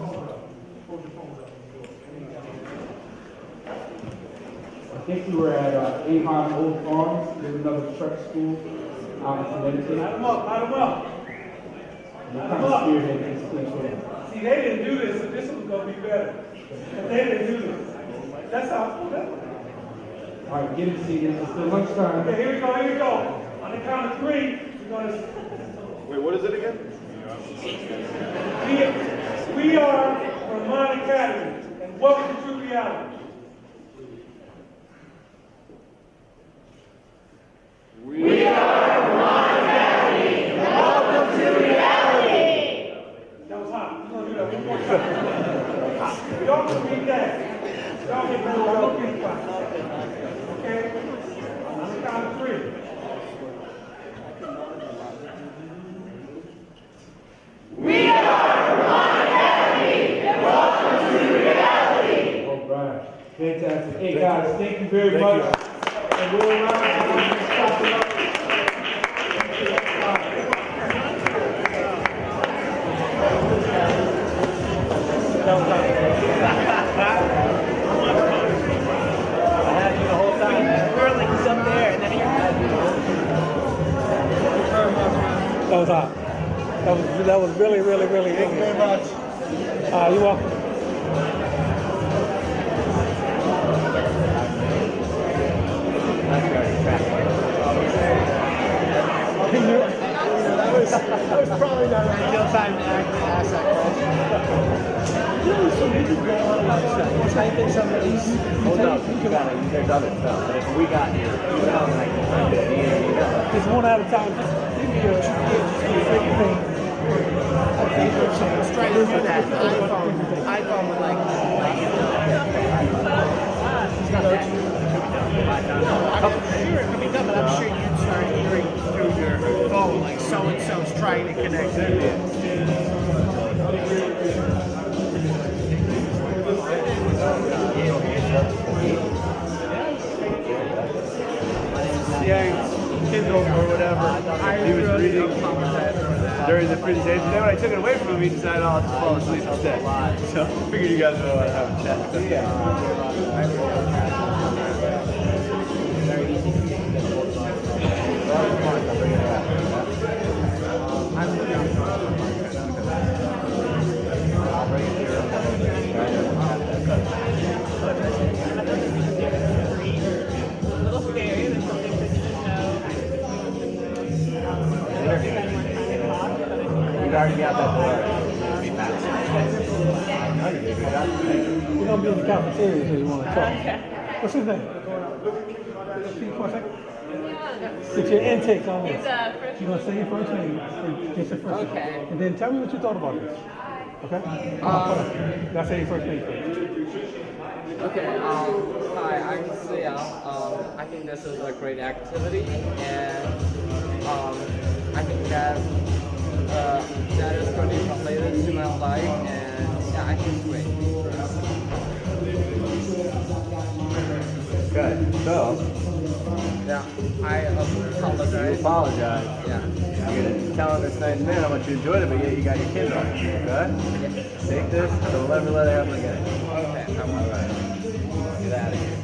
Hold your phones up. I think we were at Ahon Old Farms. There's another truck school out in Connecticut. Light them up. What kind of spearhead this place with? See, they didn't do this, so this one's gonna be better. But they didn't do this. That's how. All right, get it seated. It's still lunchtime. Okay, here we go. On the count of 3, we're gonna. Wait, what is it again? We are Vermont Academy, and welcome to reality. We are Vermont Academy, and welcome to reality. That was hot. We're gonna do that one more time. Y'all can read that. Y'all can do it. Okay? On the count of 3. We are Vermont Academy, and welcome to reality. All right, fantastic. Hey guys, thank you very much. And we'll round up. That was hot. That was really, really, really good. Thank you very much. You're welcome. That was probably not ideal time to ask that question. I think some of these. Hold up, there's other stuff. But if we got here, Just one at a time. Just give me a thing. I think we're trying to do that. iPhone would like. I'm sure it could be done, but I'm sure you'd start hearing through your phone, like so-and-so's trying to connect. Kindle or whatever. He was reading during the presentation. Then when I took it away from him, he decided I'll just fall asleep instead. So I figured you guys would want to have a chat. Already got that door. We're going to be in the cafeteria so you want to talk. What's his name? Get your intake on this. You're going to say your first name. Just your first name. And then tell me what you thought about this. Okay? Let's say your first name first. Okay, hi, I'm Sia. I think this is a great activity, and I think that that is pretty related to my life, and yeah, I think it's great. Good. So, yeah, I apologize. You apologize. Yeah. You're gonna tell this nice man how much you enjoyed it, but yet you got your kids on. Good? Yeah. Take this, don't ever let it happen again. Okay, I'm alright. Get out of here.